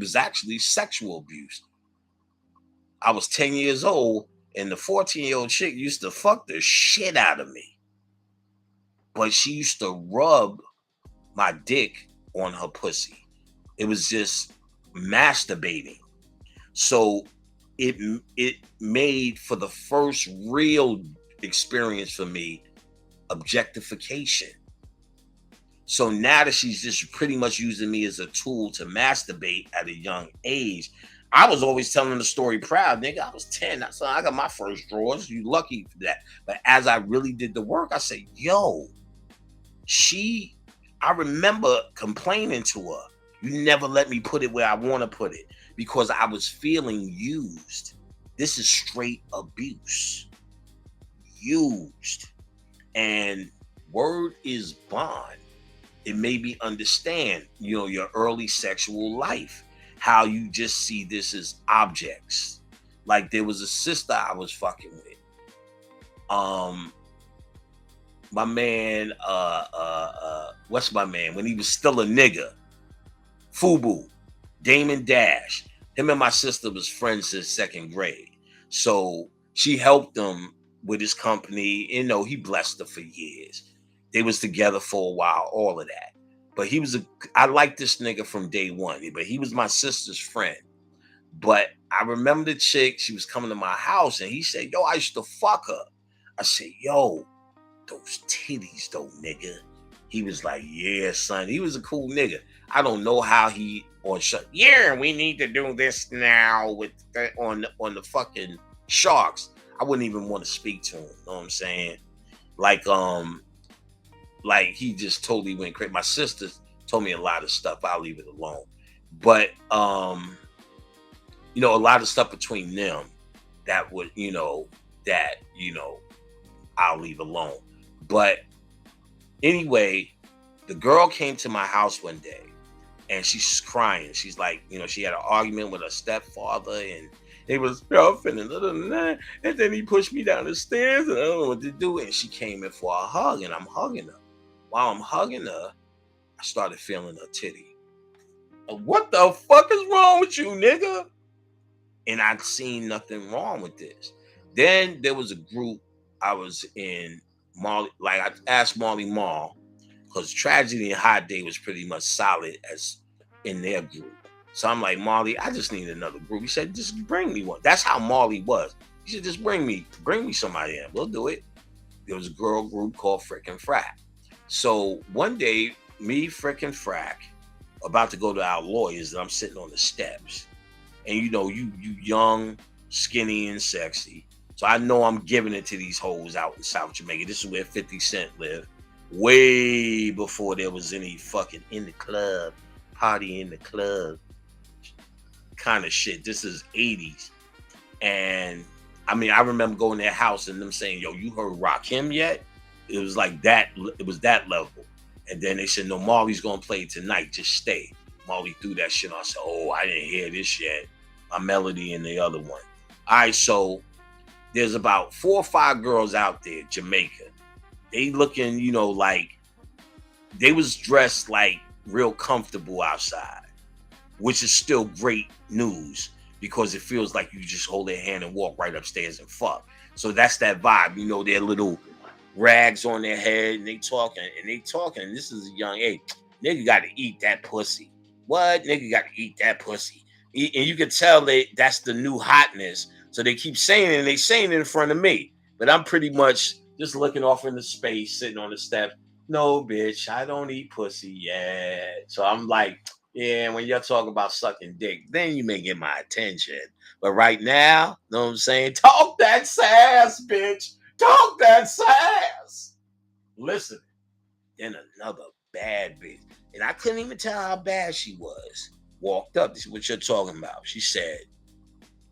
was actually sexual abuse. I was 10 years old, and the 14-year-old chick used to fuck the shit out of me. But she used to rub my dick on her pussy. It was just masturbating. So it made for the first real experience for me objectification. So now that she's just pretty much using me as a tool to masturbate at a young age, I was always telling the story proud, nigga. I was 10. So I got my first drawers. You lucky for that. But as I really did the work, I said, yo, she, I remember complaining to her. You never let me put it where I want to put it because I was feeling used. This is straight abuse. Used. And word is bond. It made me understand, your early sexual life, how you just see this as objects. Like there was a sister I was fucking with. My man, what's my man? When he was still a nigga, Fubu, Damon Dash. Him and my sister was friends since second grade. So she helped him with his company. He blessed her for years. They was together for a while, all of that. But I liked this nigga from day one, but he was my sister's friend. But I remember the chick, she was coming to my house and he said, yo, I used to fuck her. I said, yo, those titties though, nigga. He was like, yeah, son. He was a cool nigga. I don't know how he yeah, we need to do this now with on the fucking Sharks. I wouldn't even want to speak to him. Know what I'm saying? Like he just totally went crazy. My sister told me a lot of stuff. I'll leave it alone. But a lot of stuff between them that would, I'll leave alone. But anyway, the girl came to my house one day and she's crying. She's like, she had an argument with her stepfather and they was rough and then he pushed me down the stairs and I don't know what to do. And she came in for a hug and I'm hugging her. While I'm hugging her, I started feeling her titty. What the fuck is wrong with you, nigga? And I'd seen nothing wrong with this. Then there was a group I was in, Marley, like I asked Marley Marl, because Tragedy and Hot Day was pretty much solid as in their group. So I'm like, Marley, I just need another group. He said, just bring me one. That's how Marley was. He said, just bring me somebody in. We'll do it. There was a girl group called Frickin' Frack. So one day, me, Frickin' Frack, about to go to our lawyers, and I'm sitting on the steps. And you young, skinny, and sexy. So I know I'm giving it to these hoes out in South Jamaica. This is where 50 Cent lived. Way before there was any fucking in the club, party in the club kind of shit. This is 80s. And I mean, I remember going to their house and them saying, yo, you heard Rakim yet? It was like that. It was that level. And then they said, no, Marley's going to play tonight. Just stay. Marley threw that shit on. I said, oh, I didn't hear this yet. My Melody and the other one. All right, so there's about 4 or 5 girls out there, Jamaica. They looking, like they was dressed like real comfortable outside, which is still great news because it feels like you just hold their hand and walk right upstairs and fuck. So that's that vibe, their little rags on their head and they talking. And this is a young age. Nigga got to eat that pussy. What? Nigga got to eat that pussy. And you can tell that's the new hotness. So they keep saying it and they saying it in front of me. But I'm pretty much just looking off into space, sitting on the step. No, bitch, I don't eat pussy yet. So I'm like, yeah, when you're talking about sucking dick, then you may get my attention. But right now, know what I'm saying? Talk that sass, bitch. Talk that sass. Listen. Then another bad bitch. And I couldn't even tell how bad she was. Walked up. This is what you're talking about. She said,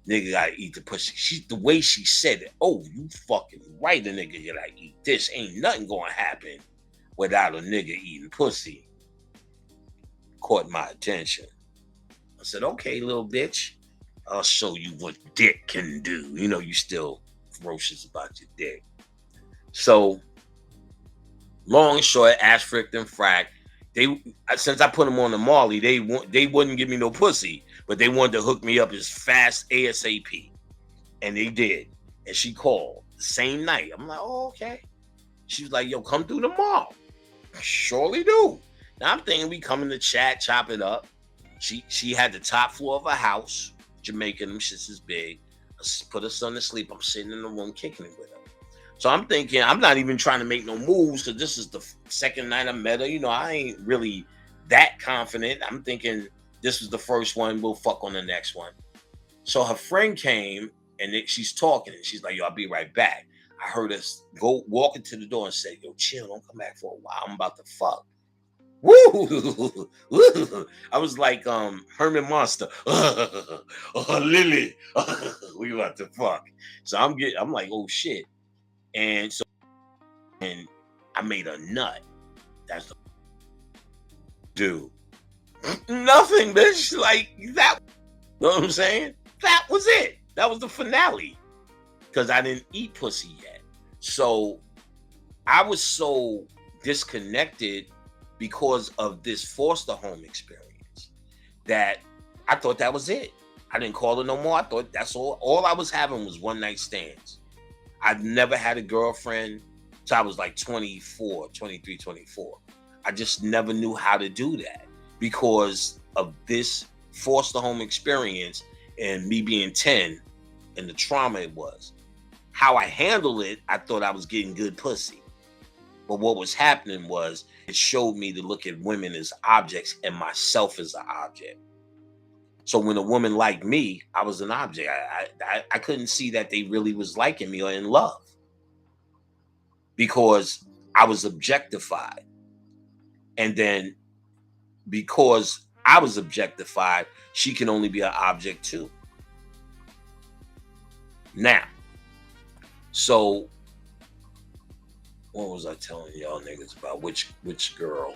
nigga gotta eat the pussy. The way she said it, oh, you fucking right, the nigga gotta eat this. Ain't nothing gonna happen without a nigga eating pussy. Caught my attention. I said, okay, little bitch, I'll show you what dick can do. You still ferocious about your dick. So, long and short, Ashfrick and Frack, since I put them on the Marley, they wouldn't give me no pussy. but they wanted to hook me up as fast ASAP. And they did. And she called the same night. I'm like, oh, okay. She was like, yo, come through tomorrow. Surely do. Now I'm thinking we come in the chat, chop it up. She had the top floor of her house, Jamaican, them shits is big. Put her son to sleep. I'm sitting in the room kicking it with her. So I'm thinking, I'm not even trying to make no moves because this is the second night I met her. You know, I ain't really that confident. I'm thinking this was the first one. We'll fuck on the next one. So her friend came and she's talking and she's like, yo, I'll be right back. I heard us go walk into the door and say, yo, chill, don't come back for a while. I'm about to fuck. Woo! I was like Herman Monster. Oh, Lily. We about to fuck. So I'm like, oh shit. And I made a nut. That's the dude. Nothing, bitch. Like that. You know what I'm saying? That was it. That was the finale. Because I didn't eat pussy yet. So I was so disconnected because of this foster home experience that I thought that was it. I didn't call her no more. I thought that's all. All I was having was one night stands. I've never had a girlfriend till I was like 24, 23, 24. I just never knew how to do that because of this foster home experience and me being 10 and the trauma it was. How I handled it, I thought I was getting good pussy. But what was happening was it showed me to look at women as objects and myself as an object. So when a woman liked me, I was an object. I couldn't see that they really was liking me or in love because I was objectified. And then because I was objectified, she can only be an object too. Now, so what was I telling y'all niggas about? Which girl?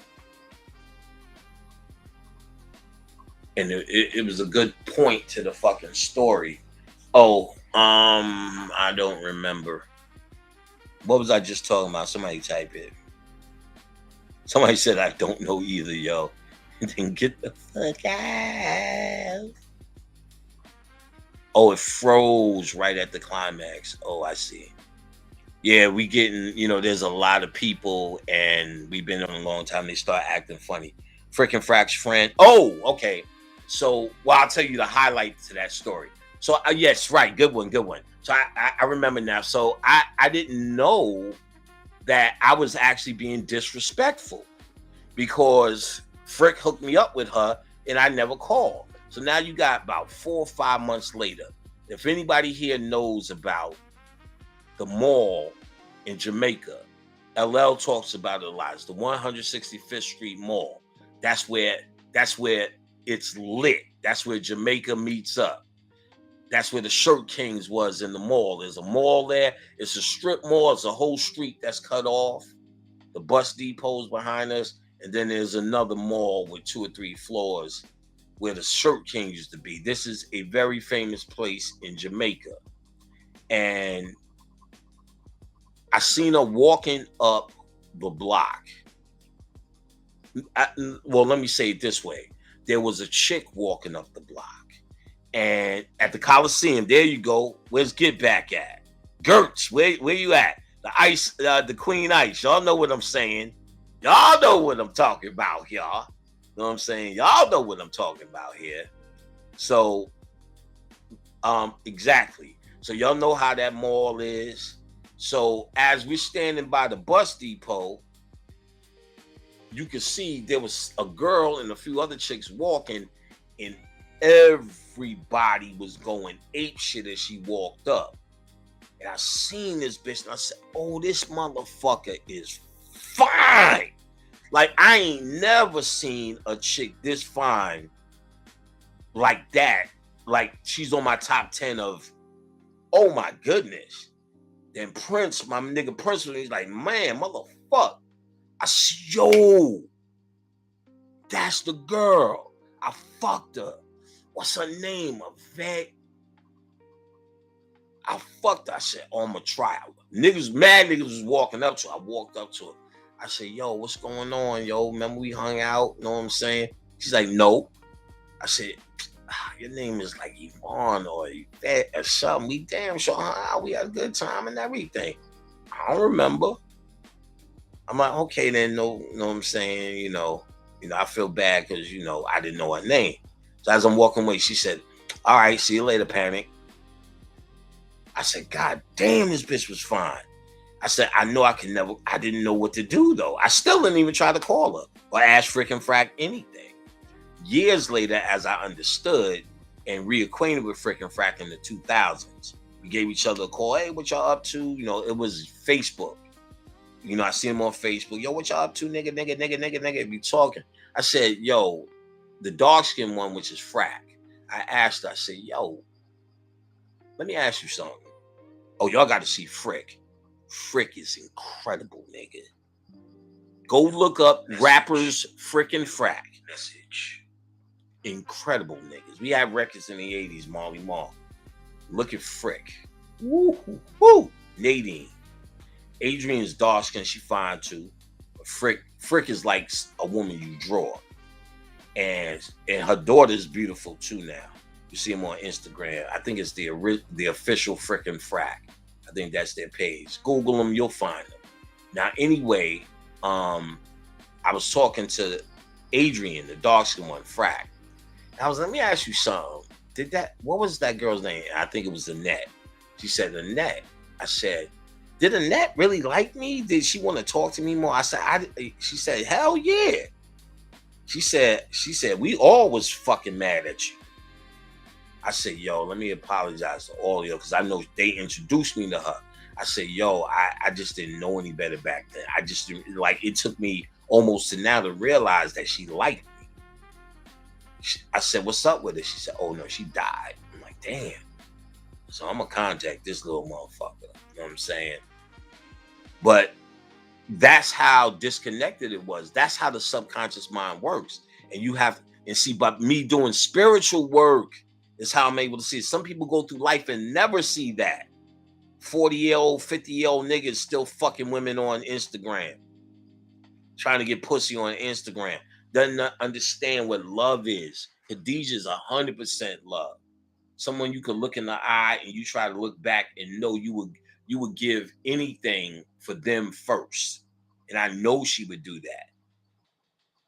And it was a good point to the fucking story. Oh, I don't remember. What was I just talking about? Somebody type it. Somebody said I don't know either, yo. Then get the fuck out. Oh, it froze right at the climax. Oh, I see. Yeah, we getting, there's a lot of people and we've been on a long time. They start acting funny. Freaking Frack's friend. Oh, okay. So, I'll tell you the highlight to that story. So, yes, right. Good one. So, I remember now. So, I didn't know that I was actually being disrespectful because Frick hooked me up with her and I never called. So, now you got about 4 or 5 months later. If anybody here knows about the mall in Jamaica, LL talks about it a lot. It's the 165th Street Mall. That's where it's lit. That's where Jamaica meets up. That's where the Shirt Kings was in the mall. There's a mall there. It's a strip mall. It's a whole street that's cut off. The bus depot's behind us. And then there's another mall with 2 or 3 floors where the Shirt Kings used to be. This is a very famous place in Jamaica. And I seen her walking up the block. Well, let me say it this way. There was a chick walking up the block. And at the Coliseum, there you go. Where's Get Back at? Gertz, where you at? The Queen Ice. Y'all know what I'm saying. Y'all know what I'm talking about, y'all. You know what I'm saying? Y'all know what I'm talking about here. So, exactly. So y'all know how that mall is. So as we're standing by the bus depot, you can see there was a girl and a few other chicks walking, and everybody was going ape shit as she walked up. And I seen this bitch and I said, oh, this motherfucker is fine. Like, I ain't never seen a chick this fine like that. Like, she's on my top 10 of, oh my goodness. Then Prince, my nigga Prince, he's like, man, motherfucker. I said, yo, that's the girl. I fucked her. What's her name? Yvette. I fucked her. I said, oh, I'm a trial. Mad niggas was walking up to her. I walked up to her. I said, yo, what's going on, yo? Remember we hung out? You know what I'm saying? She's like, no. I said, your name is like Yvonne or Yvette or something. We damn sure we had a good time and everything. I don't remember. I'm like, okay, then, no, you know what I'm saying? I feel bad because, I didn't know her name. So as I'm walking away, she said, all right, see you later, Panic. I said, God damn, this bitch was fine. I said, I didn't know what to do, though. I still didn't even try to call her or ask frickin' Frack anything. Years later, as I understood and reacquainted with frickin' Frack in the 2000s, we gave each other a call. Hey, what y'all up to? It was Facebook. I see him on Facebook. Yo, what y'all up to, nigga? Be talking. I said, yo, the dark skinned one, which is Frack. I asked her, I said, yo, let me ask you something. Oh, y'all got to see Frick. Frick is incredible, nigga. Go look up rappers frickin' Frack. Message. Incredible niggas. We had records in the 80s, Marley Marl. Look at Frick. Woo, woo. Nadine. Adrian's dark skin, she fine too. But Frick is like a woman you draw. And her daughter's beautiful too now. You see them on Instagram. I think it's the official frickin' Frack. I think that's their page. Google them, you'll find them. Now, anyway, I was talking to Adrian, the dark skin one, Frack. I was like, let me ask you something. What was that girl's name? I think it was Annette. She said, Annette. I said, did Annette really like me? Did she want to talk to me more? I said, she said, hell yeah. She said, we all was fucking mad at you. I said, yo, let me apologize to all of you because I know they introduced me to her. I said, yo, I just didn't know any better back then. I just didn't, it took me almost to now to realize that she liked me. I said, what's up with it? She said, oh no, she died. I'm like, damn. So I'm gonna contact this little motherfucker. You know what I'm saying? But that's how disconnected it was. That's how the subconscious mind works. And see, but me doing spiritual work is how I'm able to see it. Some people go through life and never see that. 40-year-old, 50-year-old niggas still fucking women on Instagram. Trying to get pussy on Instagram. Doesn't understand what love is. Khadijah's 100% love. Someone you could look in the eye and you try to look back and know you would give anything for them first. And I know she would do that.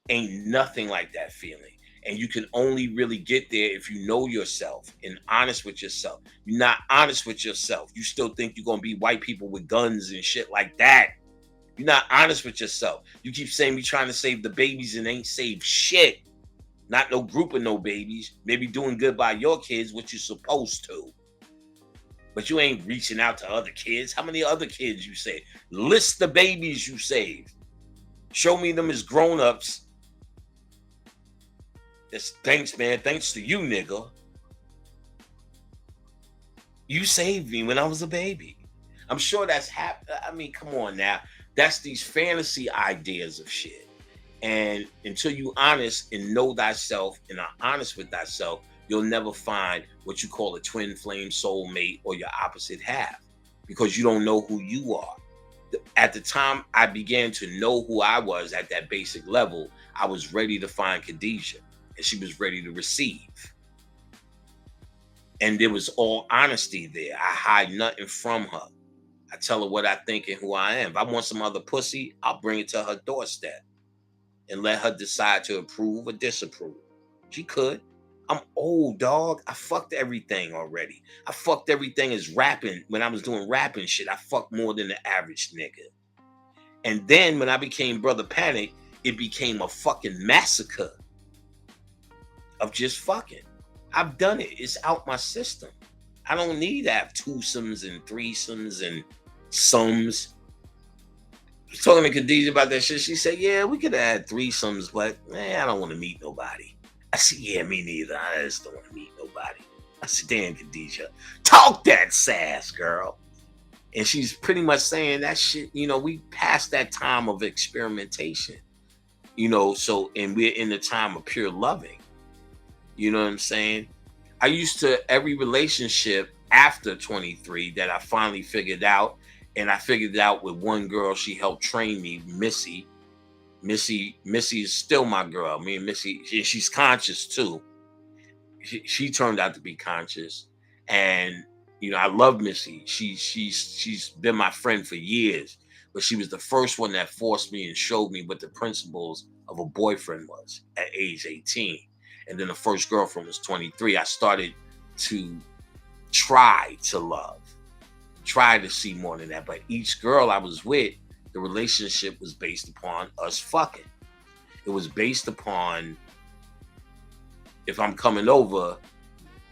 Ain't nothing like that feeling. And you can only really get there if you know yourself and honest with yourself. You're not honest with yourself. You still think you're going to be white people with guns and shit like that. You're not honest with yourself. You keep saying we trying to save the babies and ain't saved shit. Not no group of no babies. Maybe doing good by your kids, what you're supposed to. But you ain't reaching out to other kids. How many other kids you saved? List the babies you saved. Show me them as grown-ups. Thanks, man. Thanks to you, nigga. You saved me when I was a baby. I'm sure that's I mean, come on now. That's these fantasy ideas of shit. And until you honest and know thyself and are honest with thyself, you'll never find what you call a twin flame soulmate or your opposite half because you don't know who you are. At the time I began to know who I was at that basic level, I was ready to find Khadijah and she was ready to receive. And there was all honesty there. I hide nothing from her. I tell her what I think and who I am. If I want some other pussy, I'll bring it to her doorstep and let her decide to approve or disapprove. She could. I'm old, dog. I fucked everything already. I fucked everything as rapping. When I was doing rapping shit, I fucked more than the average nigga. And then when I became Brother Panic, it became a fucking massacre of just fucking. I've done it. It's out my system. I don't need to have twosomes and threesomes and sums. I was talking to Khadijah about that shit. She said, yeah, we could have had threesomes, but I don't want to meet nobody. I said, yeah, me neither. I just don't want to meet nobody. I said, damn, Khadijah, talk that sass, girl. And she's pretty much saying that shit, we passed that time of experimentation, so, and we're in the time of pure loving. You know what I'm saying? I used to, every relationship after 23 that I finally figured out, and I figured it out with one girl, she helped train me, Missy. Missy is still my girl. Me and Missy, she's conscious too. she turned out to be conscious. And I love Missy. She's been my friend for years, but she was the first one that forced me and showed me what the principles of a boyfriend was at age 18. And then the first girlfriend was 23. I started to try to love, try to see more than that. But each girl I was with, the relationship was based upon us fucking. It was based upon, if I'm coming over,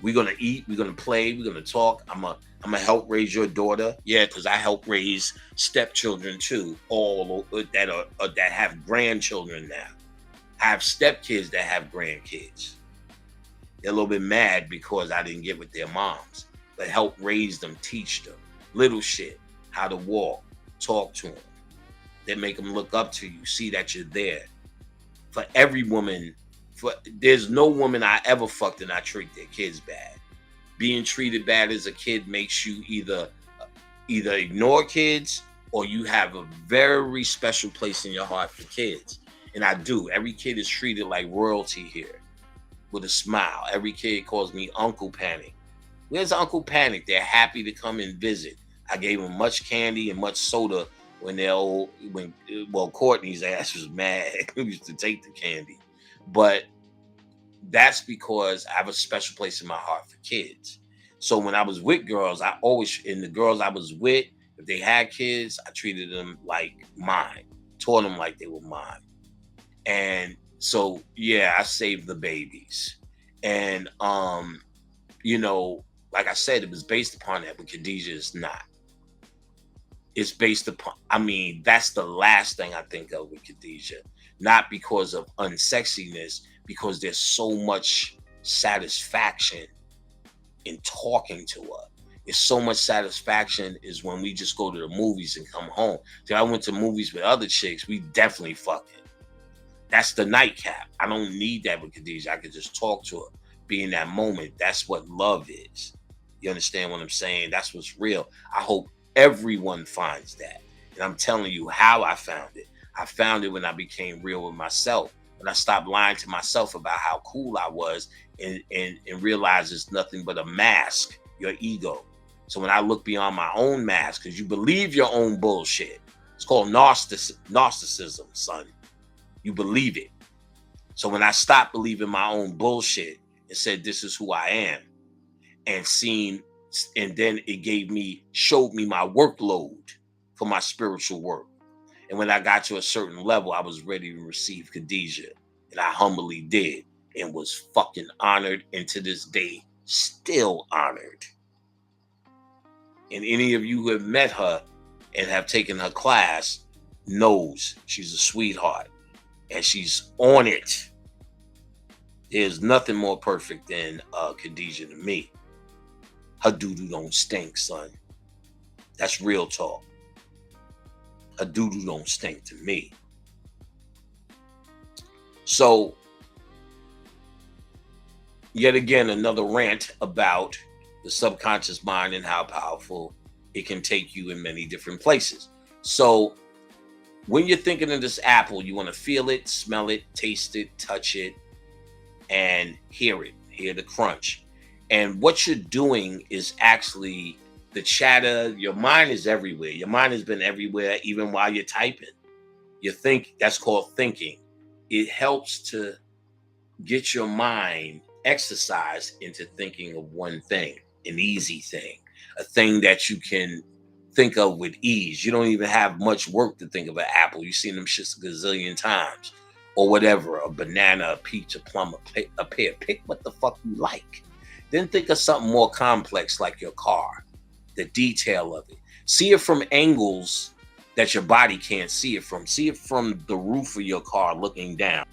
we're gonna eat, we're gonna play, we're gonna talk. I'm gonna help raise your daughter. Yeah, because I help raise stepchildren too, all that have grandchildren now. I have stepkids that have grandkids. They're a little bit mad because I didn't get with their moms, but help raise them, teach them little shit, how to walk, talk to them. They make them look up to you, see that you're there. For every woman, there's no woman I ever fucked and I treat their kids bad. Being treated bad as a kid makes you either ignore kids, or you have a very special place in your heart for kids. And I do. Every kid is treated like royalty here, with a smile. Every kid calls me Uncle Panic. Where's Uncle Panic? They're happy to come and visit. I gave them much candy and much soda when Courtney's ass was mad. We used to take the candy. But that's because I have a special place in my heart for kids. So when I was with girls, the girls I was with, if they had kids, I treated them like mine, taught them like they were mine. And so, yeah, I saved the babies. And, like I said, it was based upon that, but Khadijah is not. It's based upon, that's the last thing I think of with Khadijah. Not because of unsexiness, because there's so much satisfaction in talking to her. There's so much satisfaction is when we just go to the movies and come home. So I went to movies with other chicks, we definitely fucking. That's the nightcap. I don't need that with Khadijah. I could just talk to her, be in that moment. That's what love is. You understand what I'm saying? That's what's real. I hope everyone finds that. And I'm telling you how I found it. I found it when I became real with myself. When I stopped lying to myself about how cool I was and realized it's nothing but a mask, your ego. So when I look beyond my own mask, because you believe your own bullshit. It's called narcissism, son. You believe it. So when I stopped believing my own bullshit and said, this is who I am, and then it showed me my workload for my spiritual work. And when I got to a certain level, I was ready to receive Khadijah. And I humbly did, and was fucking honored, and to this day, still honored. And any of you who have met her and have taken her class knows she's a sweetheart. And she's on it. There's nothing more perfect than Khadijah to me. Her doo-doo don't stink, son. That's real talk. Her doo-doo don't stink to me. So, yet again, another rant about the subconscious mind and how powerful it can take you in many different places. So, when you're thinking of this apple, you want to feel it, smell it, taste it, touch it, and hear it, hear the crunch. And what you're doing is actually the chatter. Your mind is everywhere. Your mind has been everywhere, even while you're typing. That's called thinking. It helps to get your mind exercised into thinking of one thing, an easy thing, a thing that you can think of with ease. You don't even have much work to think of an apple. You've seen them shits a gazillion times, or whatever, a banana, a peach, a plum, a pear. Pick what the fuck you like. Then think of something more complex like your car, the detail of it. See it from angles that your body can't see it from. See it from the roof of your car looking down,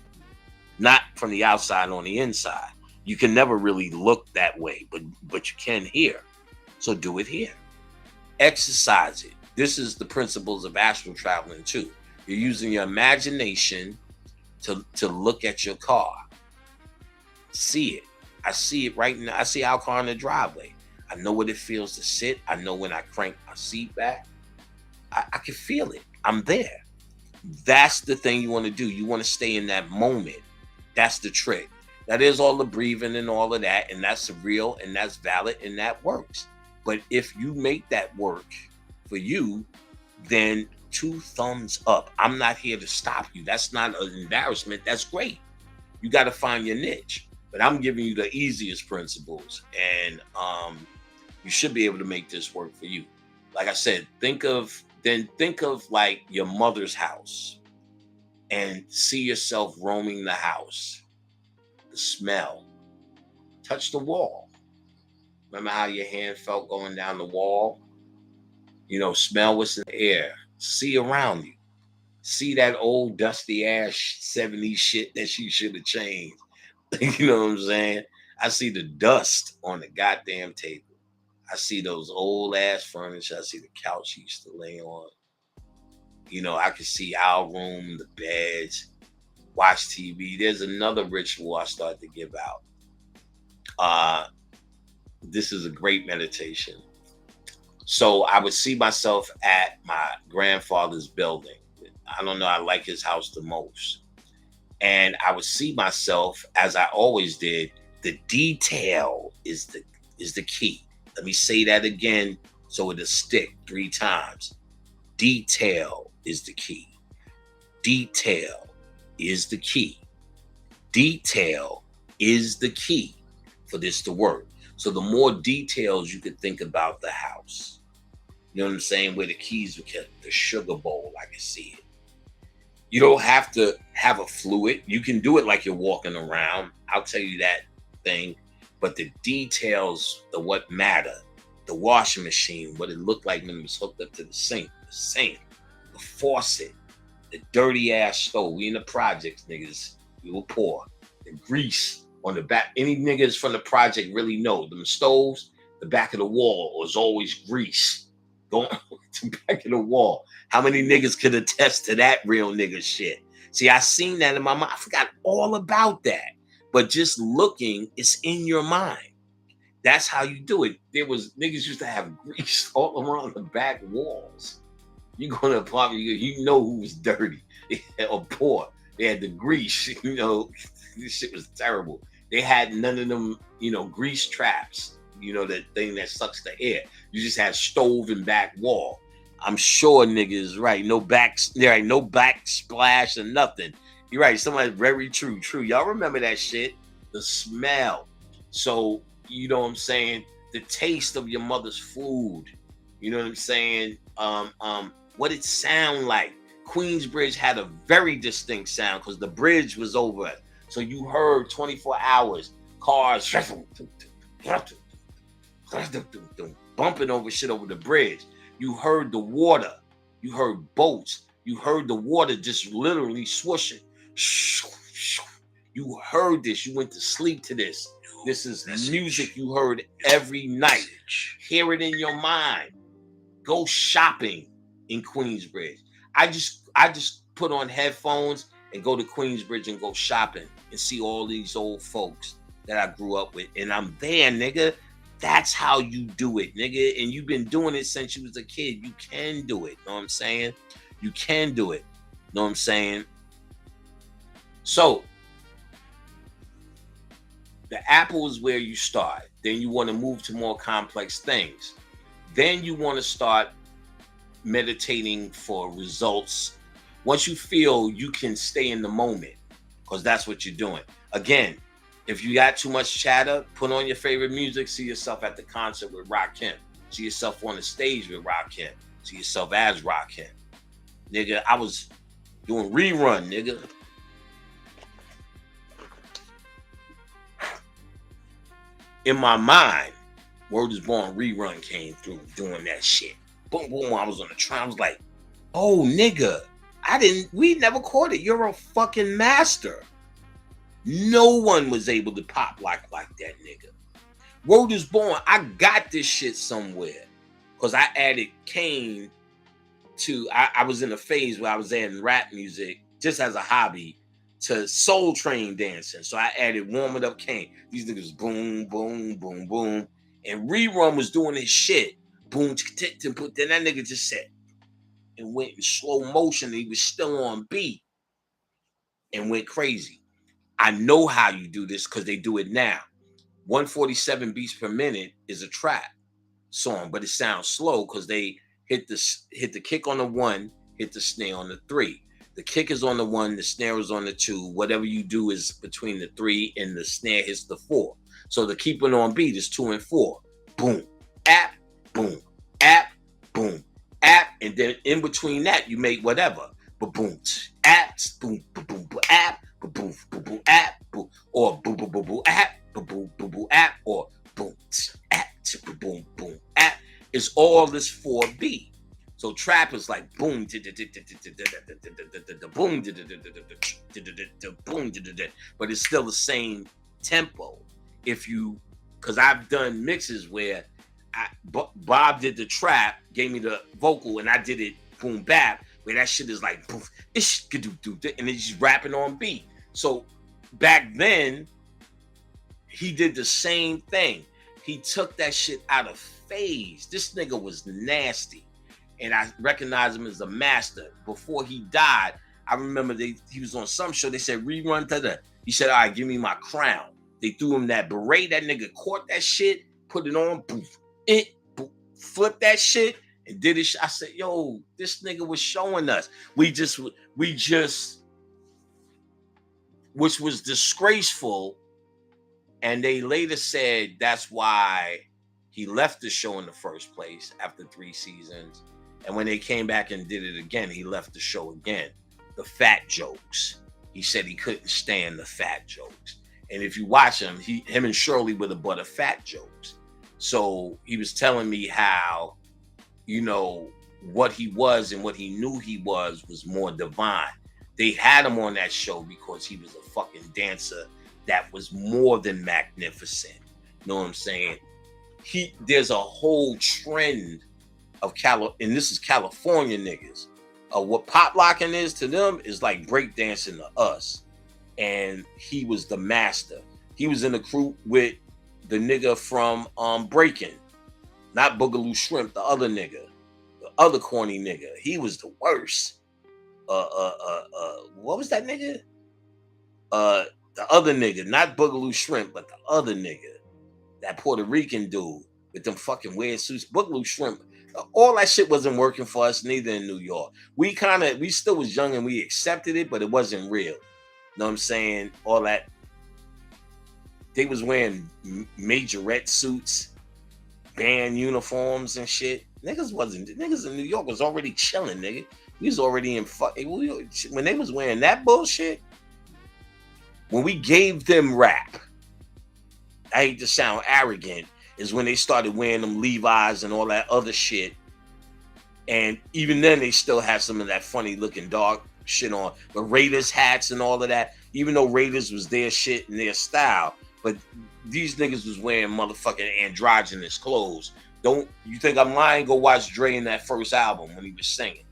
not from the outside on the inside. You can never really look that way, but you can here. So do it here. Exercise it. This is the principles of astral traveling too. You're using your imagination to look at your car. See it. I see it right now. I see our car in the driveway. I know what it feels to sit. I know when I crank my seat back. I can feel it. I'm there. That's the thing you want to do. You want to stay in that moment. That's the trick. That is all the breathing and all of that, and that's real and that's valid and that works. But if you make that work for you, then two thumbs up. I'm not here to stop you. That's not an embarrassment. That's great. You got to find your niche. But I'm giving you the easiest principles, and you should be able to make this work for you. Like I said, think of like your mother's house and see yourself roaming the house. The smell. Touch the wall. Remember how your hand felt going down the wall? Smell what's in the air. See around you. See that old dusty ass 70s shit that you should have changed. You know what I'm saying? I see the dust on the goddamn table. I see those old ass furniture. I see the couch you used to lay on. I can see our room, the beds, watch TV. There's another ritual I start to give out. This is a great meditation. So I would see myself at my grandfather's building. I don't know, I like his house the most. And I would see myself, as I always did, the detail is the key. Let me say that again so it'll stick 3 times. Detail is the key. Detail is the key. Detail is the key for this to work. So the more details you could think about the house, you know what I'm saying? Where the keys were kept, the sugar bowl, I can see it. You don't have to have a fluid. You can do it like you're walking around. I'll tell you that thing. But the details are what matter. The washing machine, what it looked like when it was hooked up to the sink, the faucet, the dirty ass stove. We in the projects, niggas. We were poor. The grease on the back. Any niggas from the project really know them stoves. The back of the wall was always grease. Going to the back of the wall. How many niggas could attest to that real nigga shit? See, I seen that in my mind. I forgot all about that. But just looking, it's in your mind. That's how you do it. There was niggas used to have grease all around the back walls. You go to the apartment, you know who was dirty or poor. They had the grease, this shit was terrible. They had none of them, grease traps, that thing that sucks the air. You just had stove and back wall. I'm sure niggas, right? There ain't no backsplash or nothing. You're right. Somebody very true. Y'all remember that shit? The smell. So, you know what I'm saying? The taste of your mother's food. You know what I'm saying? What it sound like. Queensbridge had a very distinct sound because the bridge was over it. So you heard 24 hours, cars bumping over shit over the bridge. You heard the water. You heard boats. You heard the water just literally swooshing. You heard this. You went to sleep to this. This is music you heard every night. Hear it in your mind. Go shopping in Queensbridge. I just put on headphones and go to Queensbridge and go shopping and see all these old folks that I grew up with. And I'm there, nigga. That's how you do it, nigga. And you've been doing it since you was a kid. You can do it. Know what I'm saying? You can do it. Know what I'm saying? So, the apple is where you start. Then you want to move to more complex things. Then you want to start meditating for results. Once you feel you can stay in the moment, because that's what you're doing. Again, if you got too much chatter, put on your favorite music. See yourself at the concert with Rakim. See yourself on the stage with Rakim. See yourself as Rakim. Nigga, I was doing rerun, nigga. In my mind, Word is Born rerun came through doing that shit. Boom, boom, I was on the train. I was like, oh, nigga, we never caught it. You're a fucking master. No one was able to pop like that, nigga. Word is Born, I got this shit somewhere. Because I added Kane to, I was in a phase where I was adding rap music just as a hobby to Soul Train dancing. So I added Warm It Up Kane. These niggas boom, boom, boom, boom. And Rerun was doing his shit. Boom, then that nigga just said, and went in slow motion. He was still on beat and went crazy. I know how you do this because they do it now. 147 beats per minute is a trap song, but it sounds slow because they hit the kick on the 1, hit the snare on the 3. The kick is on the 1, the snare is on the 2. Whatever you do is between the 3 and the snare hits the 4. So the keep it on beat is 2 and 4. Boom, app, boom, app, boom, app, and then in between that you make whatever. Boom, apps, boom, boom, boom, app, boom, boom, boom, app, boom, or boom, boom, boom, boom, app, boom, boom, boom, app, or boom, app, boom, boom, app. It's all this 4B. So trap is like boom, boom, boom, but it's still the same tempo. Because I've done mixes where Bob did the trap, gave me the vocal, and I did it boom bap, where that shit is like boom, and it's just rapping on beat. So back then, he did the same thing. He took that shit out of phase. This nigga was nasty. And I recognize him as a master. Before he died, I remember he was on some show. They said, rerun he said, all right, give me my crown. They threw him that beret. That nigga caught that shit, put it on, flipped that shit, and did it. I said, yo, this nigga was showing us. We just, which was disgraceful. And they later said that's why he left the show in the first place after 3 seasons. And when they came back and did it again, he left the show again. The fat jokes. He said he couldn't stand the fat jokes. And if you watch him, him and Shirley were the butt of fat jokes. So he was telling me how, what he was and what he knew he was more divine. They had him on that show because he was a fucking dancer that was more than magnificent. You know what I'm saying? There's a whole trend of and this is California niggas. What pop locking is to them is like breakdancing to us. And he was the master. He was in the crew with the nigga from Breaking, not Boogaloo Shrimp, the other nigga, the other corny nigga. He was the worst. What was that nigga? The other nigga, not Boogaloo Shrimp, but the other nigga, that Puerto Rican dude with them fucking weird suits. Boogaloo Shrimp, all that shit wasn't working for us, neither in New York. We still was young and we accepted it, but it wasn't real. You know what I'm saying? All that. They was wearing majorette suits, band uniforms and shit. Niggas in New York was already chilling, nigga. We was already in when they was wearing that bullshit. When we gave them rap, I hate to sound arrogant, is when they started wearing them Levi's and all that other shit. And even then, they still have some of that funny looking dark shit on. The Raiders hats and all of that, even though Raiders was their shit and their style, but these niggas was wearing motherfucking androgynous clothes. Don't you think I'm lying? Go watch Dre in that first album when he was singing.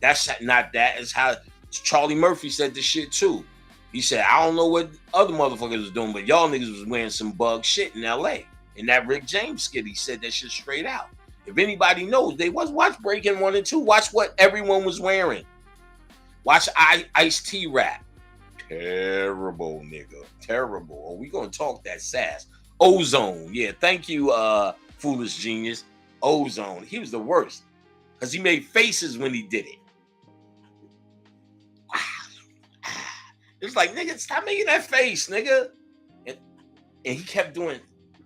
That's not that. It's how Charlie Murphy said this shit too. He said, I don't know what other motherfuckers was doing, but y'all niggas was wearing some bug shit in LA. In that Rick James skit, he said that shit straight out. If anybody knows, they watch Breaking 1 and 2. Watch what everyone was wearing. Watch Ice-T rap. Terrible, nigga. Terrible. Oh, we gonna talk that sass. Ozone. Yeah, thank you, Foolish Genius. Ozone. He was the worst. Because he made faces when he did it. It's like, nigga, stop making that face, nigga. And he kept doing,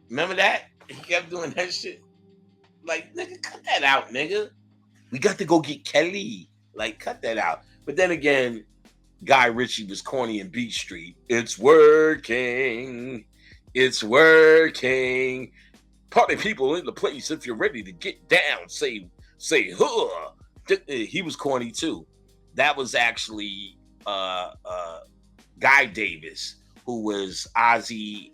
remember that? He kept doing that shit. Like, nigga, cut that out, nigga. We got to go get Kelly. Like, cut that out. But then again, Guy Ritchie was corny in Beat Street. It's working. It's working. Party people in the place, if you're ready to get down, say, huh. He was corny too. That was actually Guy Davis, who was Ozzy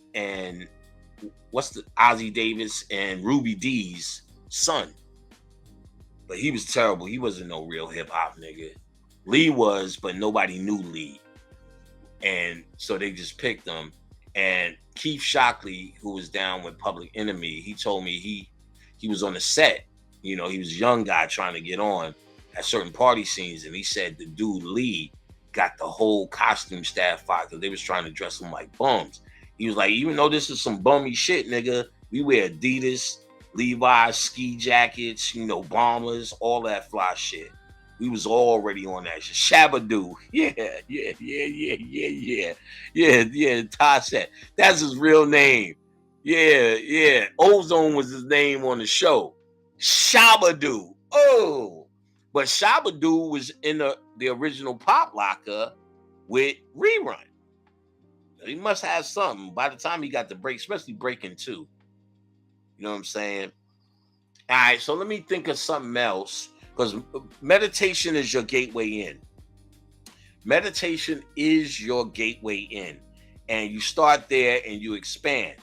Davis and Ruby Dee's son. But he was terrible. He wasn't no real hip hop nigga. Lee was, but nobody knew Lee. And so they just picked him. And Keith Shockley, who was down with Public Enemy, he told me he was on the set. He was a young guy trying to get on at certain party scenes. And he said the dude Lee got the whole costume staff fired because they was trying to dress them like bums. He was like, even though this is some bummy shit, nigga, we wear Adidas, Levi's, ski jackets, bombers, all that fly shit. We was already on that shit. Shabadoo. Yeah. Ty said that's his real name. Yeah. Ozone was his name on the show. Shabadoo. Oh. But Shabadoo was in the original Pop Locker with Rerun. He must have something. By the time he got the break, especially Breaking 2. You know what I'm saying? All right, so let me think of something else. Because meditation is your gateway in. Meditation is your gateway in. And you start there and you expand.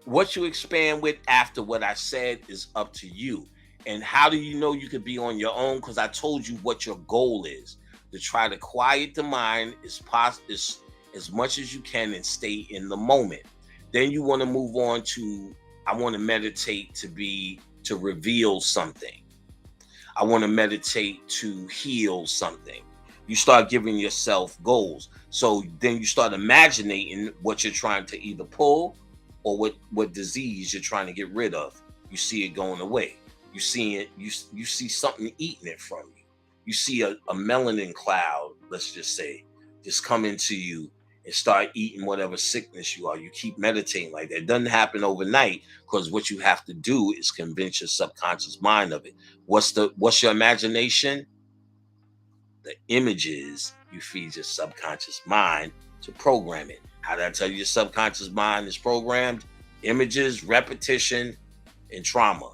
What you expand with after what I said is up to you. And how do you know you could be on your own? Because I told you what your goal is. To try to quiet the mind as much as you can and stay in the moment. Then you want to move on to, I want to meditate to reveal something. I want to meditate to heal something. You start giving yourself goals. So then you start imagining what you're trying to either pull or what disease you're trying to get rid of. You see it going away. You see it, you see something eating it from you. You see a melanin cloud, let's just say, just come into you and start eating whatever sickness you are. You keep meditating like that. It doesn't happen overnight, because what you have to do is convince your subconscious mind of it. What's your imagination? The images you feed your subconscious mind to program it. How did I tell you your subconscious mind is programmed? Images, repetition, and trauma.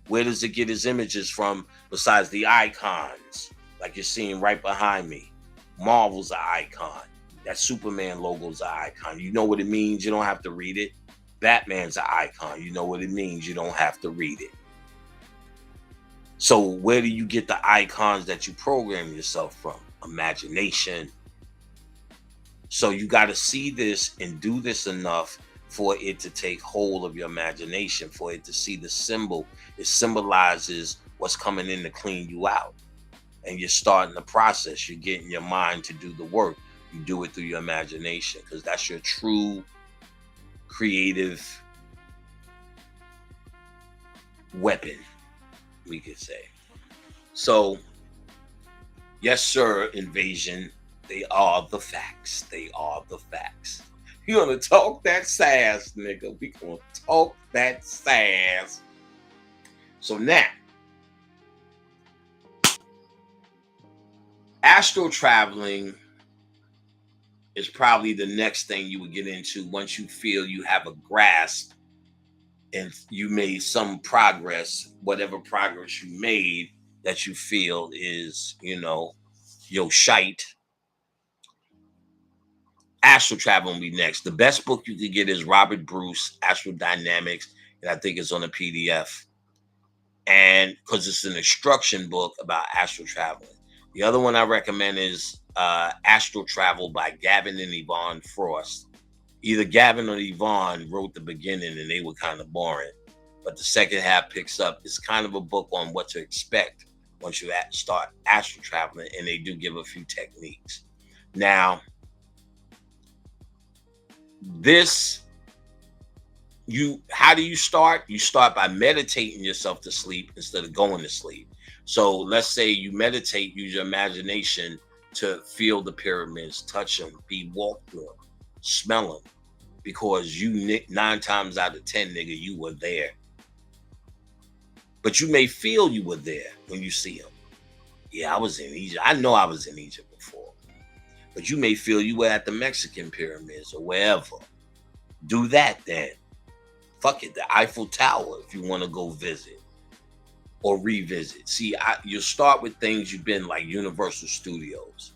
Where does it get its images from besides the icons? Like you're seeing right behind me. Marvel's an icon. That Superman logo's an icon. You know what it means. You don't have to read it. Batman's an icon. You know what it means. You don't have to read it. So where do you get the icons that you program yourself from? Imagination. So you got to see this and do this enough for it to take hold of your imagination, for it to see the symbol. It symbolizes what's coming in to clean you out. And you're starting the process. You're getting your mind to do the work. You do it through your imagination, because that's your true creative weapon, we could say. So, yes, sir, Invasion. They are the facts. They are the facts. You're gonna talk that sass, nigga. We gonna talk that sass. So now, astral traveling is probably the next thing you would get into once you feel you have a grasp and you made some progress, whatever progress you made that you feel is, your shite. Astral travel will be next. The best book you could get is Robert Bruce, Astral Dynamics, and I think it's on a PDF. And because it's an instruction book about astral traveling. The other one I recommend is Astral Travel by Gavin and Yvonne Frost. Either Gavin or Yvonne wrote the beginning and they were kind of boring. But the second half picks up. It's kind of a book on what to expect once you start astral traveling, and they do give a few techniques. Now, how do you start? You start by meditating yourself to sleep instead of going to sleep. So let's say you meditate, use your imagination to feel the pyramids, touch them, walk through them, smell them, because 9 times out of 10, nigga, you were there. But you may feel you were there when you see them. Yeah, I was in Egypt. I know I was in Egypt before. But you may feel you were at the Mexican pyramids or wherever. Do that then. Fuck it, the Eiffel Tower if you want to go visit or revisit. See, you start with things you've been, like Universal Studios.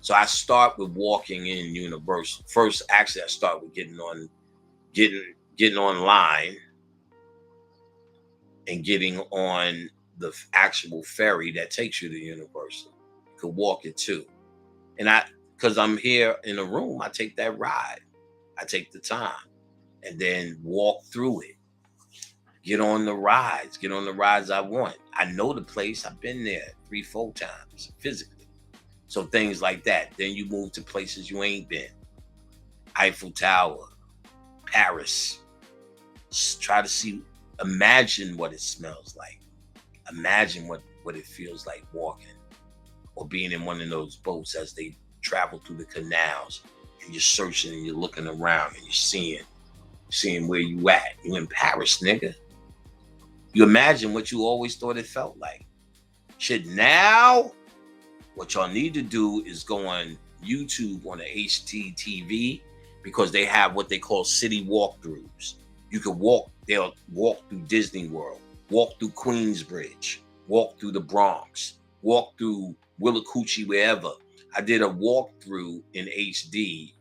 So I start with walking in Universal. First, actually, I start with getting online and getting on the actual ferry that takes you to Universal. You could walk it too. And because I'm here in a room, I take that ride. I take the time and then walk through it. Get on the rides I want. I know the place. I've been there 3-4 times physically. So things like that. Then you move to places you ain't been. Eiffel Tower, Paris. Try to see, imagine what it smells like. Imagine what it feels like walking or being in one of those boats as they travel through the canals, and you're searching and you're looking around and you're seeing where you at. You in Paris, nigga. You imagine what you always thought it felt like. Shit, now what y'all need to do is go on YouTube on the HTTV, because they have what they call city walkthroughs. You could they'll walk through Disney World, walk through Queensbridge, walk through the Bronx, walk through Willacoochee, wherever. I did a walkthrough in HD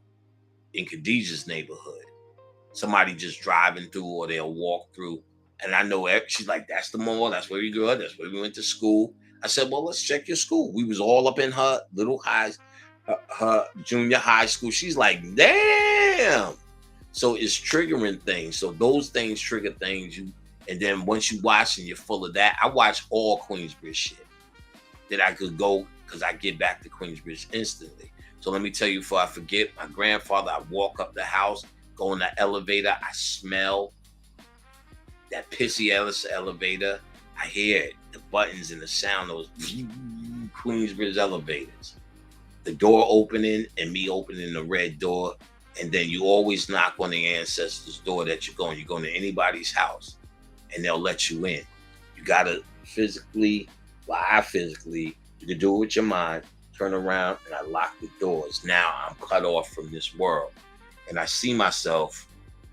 in Khadijah's neighborhood. Somebody just driving through, or they'll walk through. And I know she's like, that's the mall, that's where we grew up, that's where we went to school. I said, well, let's check your school. We was all up in her little her junior high school. She's like, damn. So it's triggering things. So those things trigger things. And then once you watch and you're full of that, I watch all Queensbridge shit that I could go, because I get back to Queensbridge instantly. So let me tell you, before I forget, my grandfather, I walk up the house, go in the elevator, I smell that pissy elevator. I hear it, the buttons and the sound of those Queensbridge elevators. The door opening and me opening the red door. And then you always knock on the ancestors' door that you're going to anybody's house, and they'll let you in. You gotta physically, you can do it with your mind, turn around, and I lock the doors. Now I'm cut off from this world. And I see myself,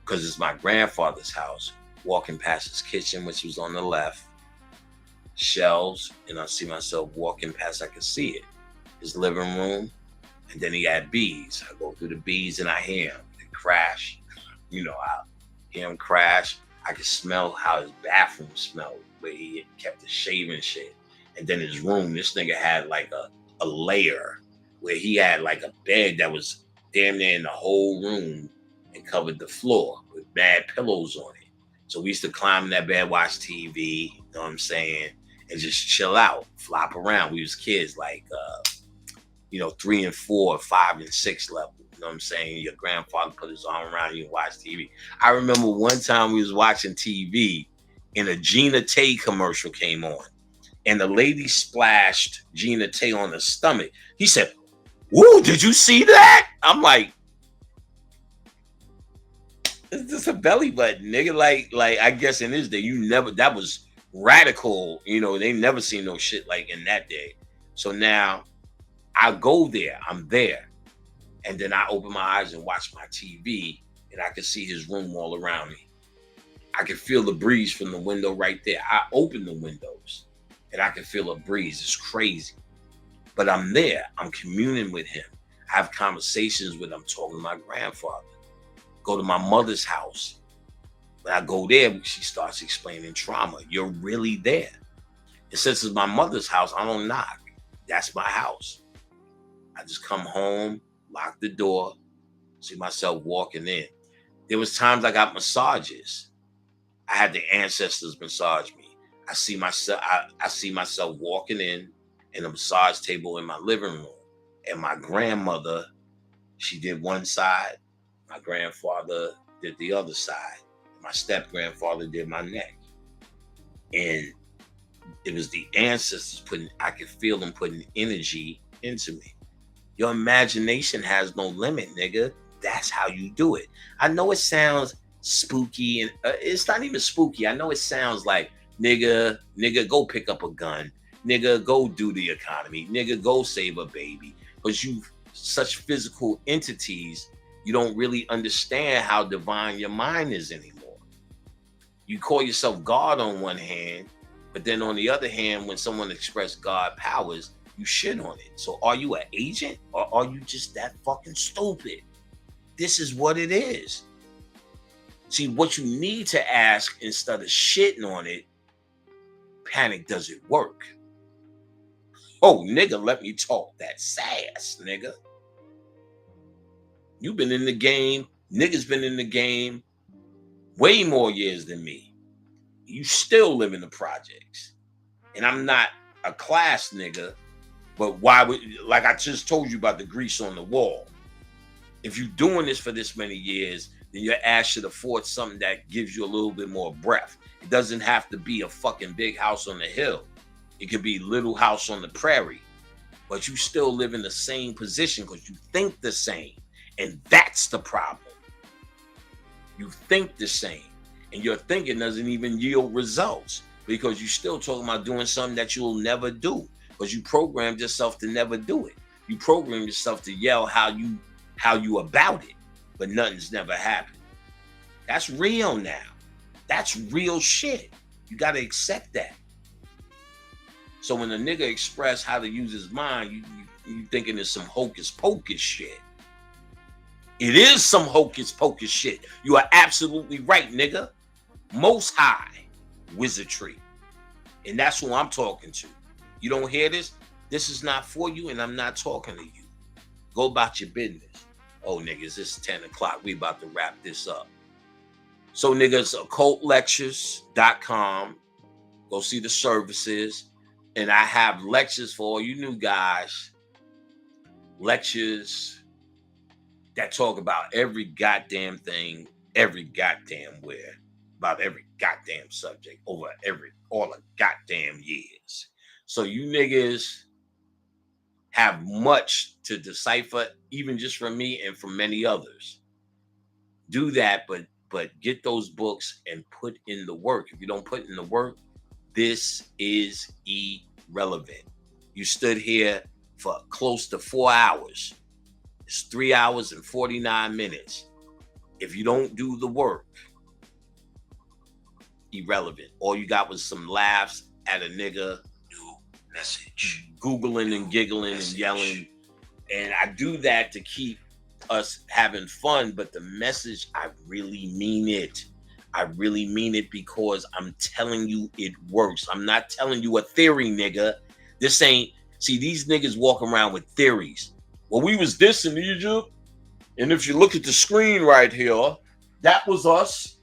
because it's my grandfather's house, walking past his kitchen, which was on the left, shelves, and I see myself walking past, I can see it, his living room, and then he had bees. I go through the bees and I hear him crash. I hear him crash. I can smell how his bathroom smelled, where he kept the shaving shit. And then his room, this nigga had like a layer where he had like a bed that was damn near in the whole room and covered the floor with bad pillows on it. So we used to climb in that bed, watch TV, you know what I'm saying, and just chill out, flop around. We was kids, like 3 and 4, 5 and 6 level. You know what I'm saying? Your grandfather put his arm around you and watch TV. I remember one time we was watching TV and a Gina Tay commercial came on, and the lady splashed Gina Tay on the stomach. He said, "Woo, did you see that?" I'm like, it's just a belly button, nigga. Like I guess in this day, that was radical. They never seen no shit like in that day. So now I go there, I'm there. And then I open my eyes and watch my TV, and I can see his room all around me. I can feel the breeze from the window right there. I open the windows and I can feel a breeze. It's crazy. But I'm there. I'm communing with him. I have conversations with him, talking to my grandfather. Go to my mother's house. When I go there, she starts explaining trauma. You're really there. And since it's my mother's house, I don't knock. That's my house. I just come home, lock the door, see myself walking in. There was times I got massages. I had the ancestors massage me. I see myself walking in a massage table in my living room. And my grandmother, she did one side. My grandfather did the other side. My step-grandfather did my neck. And it was the ancestors I could feel them putting energy into me. Your imagination has no limit, nigga. That's how you do it. I know it sounds spooky, and it's not even spooky. I know it sounds like, nigga, go pick up a gun. Nigga, go do the economy. Nigga, go save a baby. Because you such physical entities, you don't really understand how divine your mind is anymore. You call yourself God on one hand, but then on the other hand, when someone expresses God powers, you shit on it. So are you an agent, or are you just that fucking stupid? This is what it is. See, what you need to ask instead of shitting on it, panic, does it work? Oh, nigga, let me talk that sass, nigga. You've been in the game. Niggas been in the game way more years than me. You still live in the projects. And I'm not a class nigga. But why would, like I just told you about the grease on the wall. If you're doing this for this many years, then your ass should afford something that gives you a little bit more breath. It doesn't have to be a fucking big house on the hill. It could be little house on the prairie. But you still live in the same position because you think the same. And that's the problem. You think the same. And your thinking doesn't even yield results because you're still talking about doing something that you'll never do because you programmed yourself to never do it. You program yourself to yell how you about it, but nothing's never happened. That's real now. That's real shit. You got to accept that. So when a nigga express how to use his mind, you thinking it's some hocus pocus shit. It is some hocus pocus shit. You are absolutely right, nigga. Most high wizardry. And that's who I'm talking to. You don't hear this? This is not for you, and I'm not talking to you. Go about your business. Oh, niggas, it's 10 o'clock. We about to wrap this up. So, niggas, occultlectures.com. Go see the services. And I have lectures for all you new guys. Lectures that talk about every goddamn thing, every goddamn where, about every goddamn subject over all the goddamn years. So you niggas have much to decipher, even just from me and from many others. Do that, but get those books and put in the work. If you don't put in the work, this is irrelevant. You stood here for close to 4 hours. It's 3 hours and 49 minutes. If you don't do the work, irrelevant. All you got was some laughs at a nigga. New message. Googling and giggling and yelling. And I do that to keep us having fun, but the message, I really mean it. I really mean it because I'm telling you it works. I'm not telling you a theory, nigga. This ain't, see, these niggas walk around with theories. Well, we was this in Egypt, and if you look at the screen right here, that was us,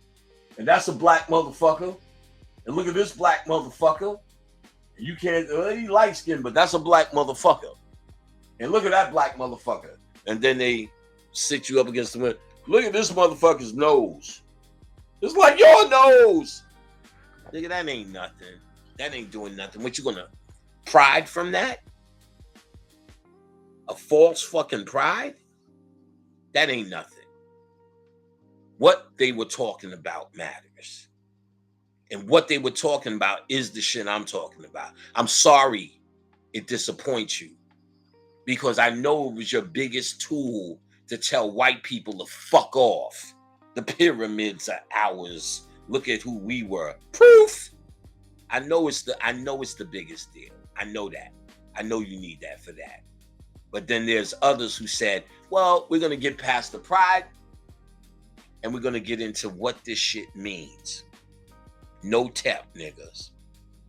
and that's a black motherfucker. And look at this black motherfucker. You can't, he light skinned, but that's a black motherfucker. And look at that black motherfucker. And then they sit you up against the window. Look at this motherfucker's nose. It's like your nose. Nigga, that ain't nothing. That ain't doing nothing. What you gonna pride from that? A false fucking pride? That ain't nothing. What they were talking about matters. And what they were talking about is the shit I'm talking about. I'm sorry it disappoints you. Because I know it was your biggest tool to tell white people to fuck off. The pyramids are ours. Look at who we were. Proof. I know it's the biggest deal. I know that. I know you need that for that. But then there's others who said, well, we're going to get past the pride and we're going to get into what this shit means. No tap, niggas.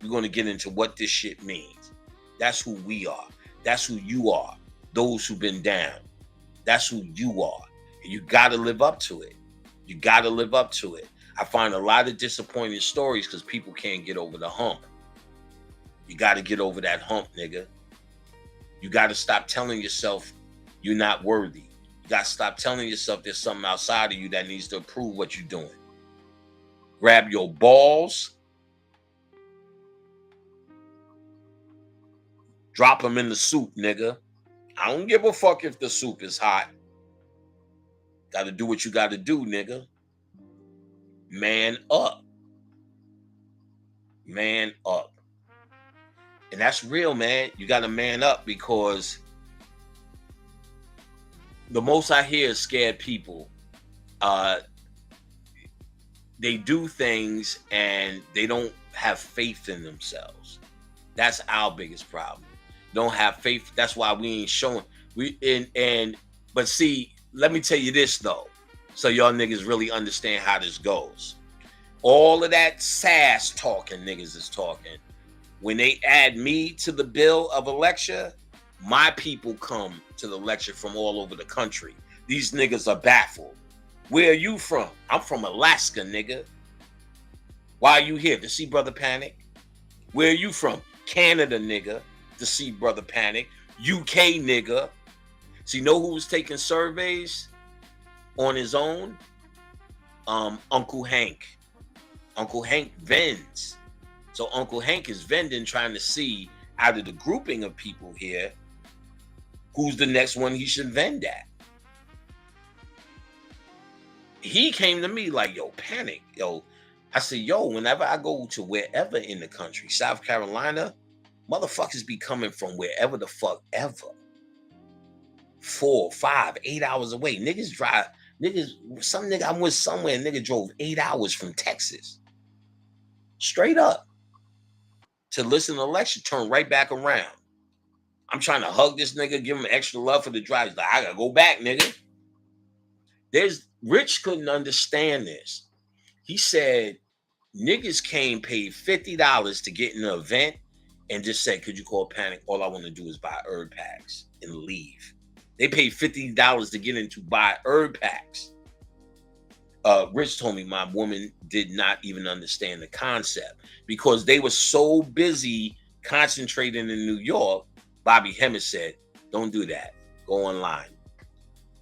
We're going to get into what this shit means. That's who we are. That's who you are. Those who've been down. That's who you are. And you got to live up to it. You got to live up to it. I find a lot of disappointing stories because people can't get over the hump. You got to get over that hump, nigga. You got to stop telling yourself you're not worthy. You got to stop telling yourself there's something outside of you that needs to approve what you're doing. Grab your balls. Drop them in the soup, nigga. I don't give a fuck if the soup is hot. Got to do what you got to do, nigga. Man up. Man up. And that's real, man. You got to man up because the most I hear is scared people. They do things and they don't have faith in themselves. That's our biggest problem. Don't have faith. That's why we ain't showing. But see, let me tell you this though, so y'all niggas really understand how this goes. All of that sass talking niggas is talking. When they add me to the bill of a lecture, my people come to the lecture from all over the country. These niggas are baffled. Where are you from? I'm from Alaska, nigga. Why are you here? To see Brother Panic? Where are you from? Canada, nigga. to see Brother Panic. UK nigga. So you know who was taking surveys on his own? Uncle Hank. Uncle Hank vends. So Uncle Hank is vending, trying to see out of the grouping of people here, who's the next one he should vend at. He came to me like, yo, Panic. Yo, I said, yo, whenever I go to wherever in the country, South Carolina, motherfuckers be coming from wherever the fuck ever. 4, 5, 8 hours away. Niggas drive, some nigga, I went somewhere, nigga drove 8 hours from Texas. Straight up. To listen to the lecture, turn right back around. I'm trying to hug this nigga, give him extra love for the drive. He's like, I gotta go back, nigga. Rich couldn't understand this. He said, niggas came, paid $50 to get in the event and just said, could you call Panic? All I want to do is buy herb packs and leave. They paid $50 to get in to buy herb packs. Rich told me my woman did not even understand the concept because they were so busy concentrating in New York. Bobby Hemmett said, don't do that. Go online.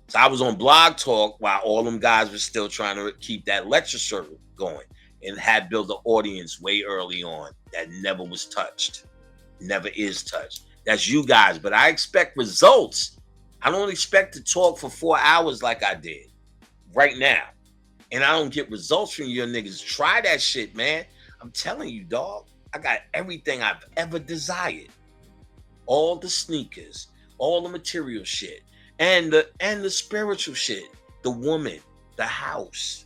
So I was on Blog Talk while all them guys were still trying to keep that lecture circuit going and had built an audience way early on that never was touched. Never is touched. That's you guys. But I expect results. I don't expect to talk for 4 hours like I did right now. And I don't get results from your niggas. Try that shit, man. I'm telling you, dog. I got everything I've ever desired. All the sneakers, all the material shit, and the spiritual shit. The woman, the house,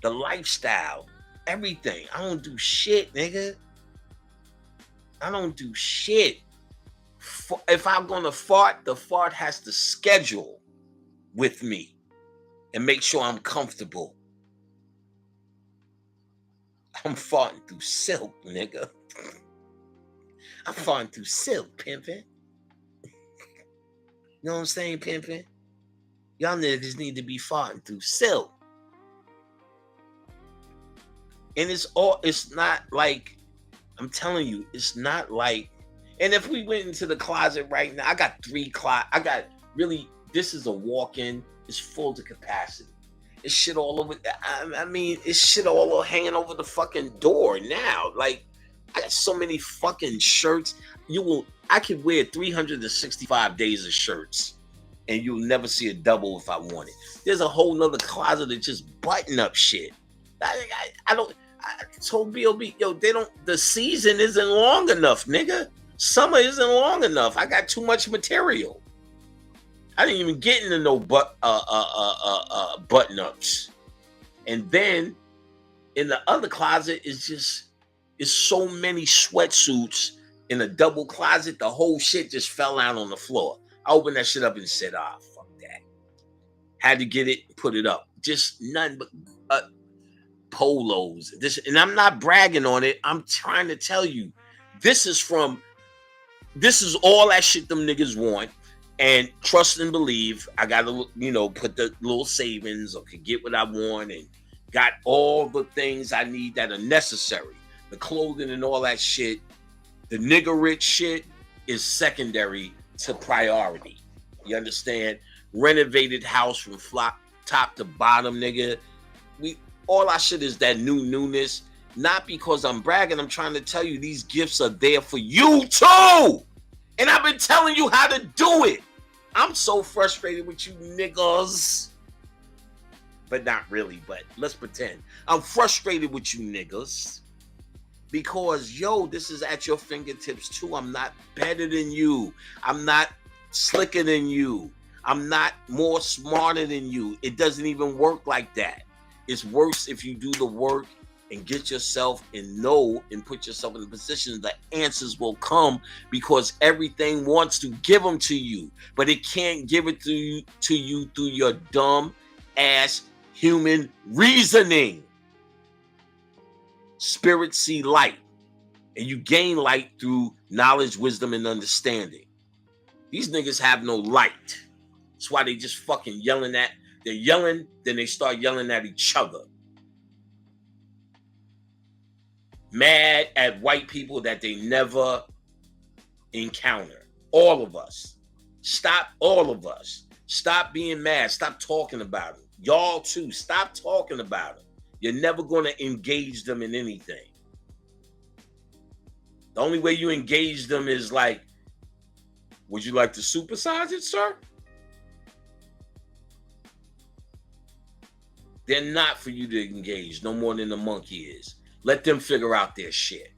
the lifestyle, everything. I don't do shit, nigga. I don't do shit. If I'm gonna fart, the fart has to schedule with me and make sure I'm comfortable. I'm farting through silk, nigga. I'm farting through silk, pimpin'. You know what I'm saying, pimpin'? Y'all niggas need to be farting through silk. And it's not like, I'm telling you, it's not like, and if we went into the closet right now, I got 3 closets. This is a walk-in. It's full to capacity. It's shit all over. I mean, it's shit all hanging over the fucking door now. Like, I got so many fucking shirts. I could wear 365 days of shirts and you'll never see a double if I want it. There's a whole nother closet of just button up shit. I told B.O.B., yo, the season isn't long enough, nigga. Summer isn't long enough. I got too much material. I didn't even get into no button ups. And then in the other closet it's so many sweatsuits in a double closet. The whole shit just fell out on the floor. I opened that shit up and said, fuck that. Had to get it, put it up. Just nothing but polos. And I'm not bragging on it. I'm trying to tell you, this is all that shit them niggas want. And trust and believe, I got to, put the little savings or could get what I want and got all the things I need that are necessary. The clothing and all that shit. The nigga rich shit is secondary to priority. You understand? Renovated house from top to bottom, nigga. All our shit is that newness. Not because I'm bragging. I'm trying to tell you these gifts are there for you too. And I've been telling you how to do it. I'm so frustrated with you niggas. But not really, but let's pretend. I'm frustrated with you niggas. Because, this is at your fingertips too. I'm not better than you. I'm not slicker than you. I'm not more smarter than you. It doesn't even work like that. It's worse if you do the work and get yourself and put yourself in a position the answers will come, because everything wants to give them to you, but it can't give it to you through your dumb ass human reasoning. Spirits see light, and you gain light through knowledge, wisdom, and understanding. These niggas have no light. That's why they just fucking yelling they're yelling, then they start yelling at each other. Mad at white people that they never encounter. All of us. Stop, all of us. Stop being mad. Stop talking about it. Y'all too. Stop talking about it. You're never going to engage them in anything. The only way you engage them is like, would you like to supersize it, sir? They're not for you to engage no more than the monkey is. Let them figure out their shit.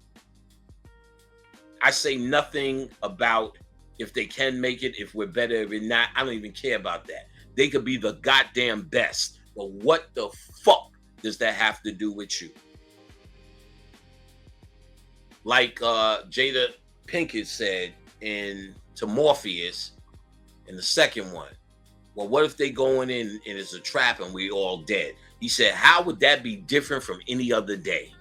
I say nothing about if they can make it, if we're better, if we're not. I don't even care about that. They could be the goddamn best. But what the fuck does that have to do with you? Like Jada Pinkett said to Morpheus in the second one. Well, what if they going in and it's a trap and we all dead? He said, how would that be different from any other day?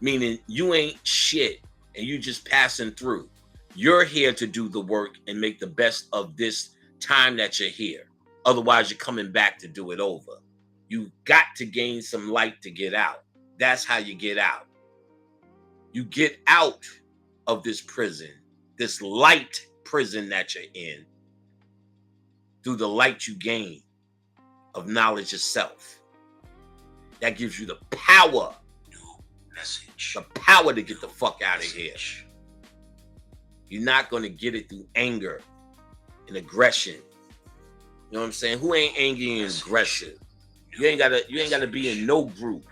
Meaning you ain't shit and you just passing through. You're here to do the work and make the best of this time that you're here. Otherwise, you're coming back to do it over. You got to gain some light to get out. That's how you get out. You get out of this prison, this light prison that you're in, through the light you gain of knowledge of self. That gives you the power. Message. The power to get the fuck out of here. You're not going to get it through anger and aggression. You know what I'm saying? Who ain't angry and aggressive? You ain't gotta be in no group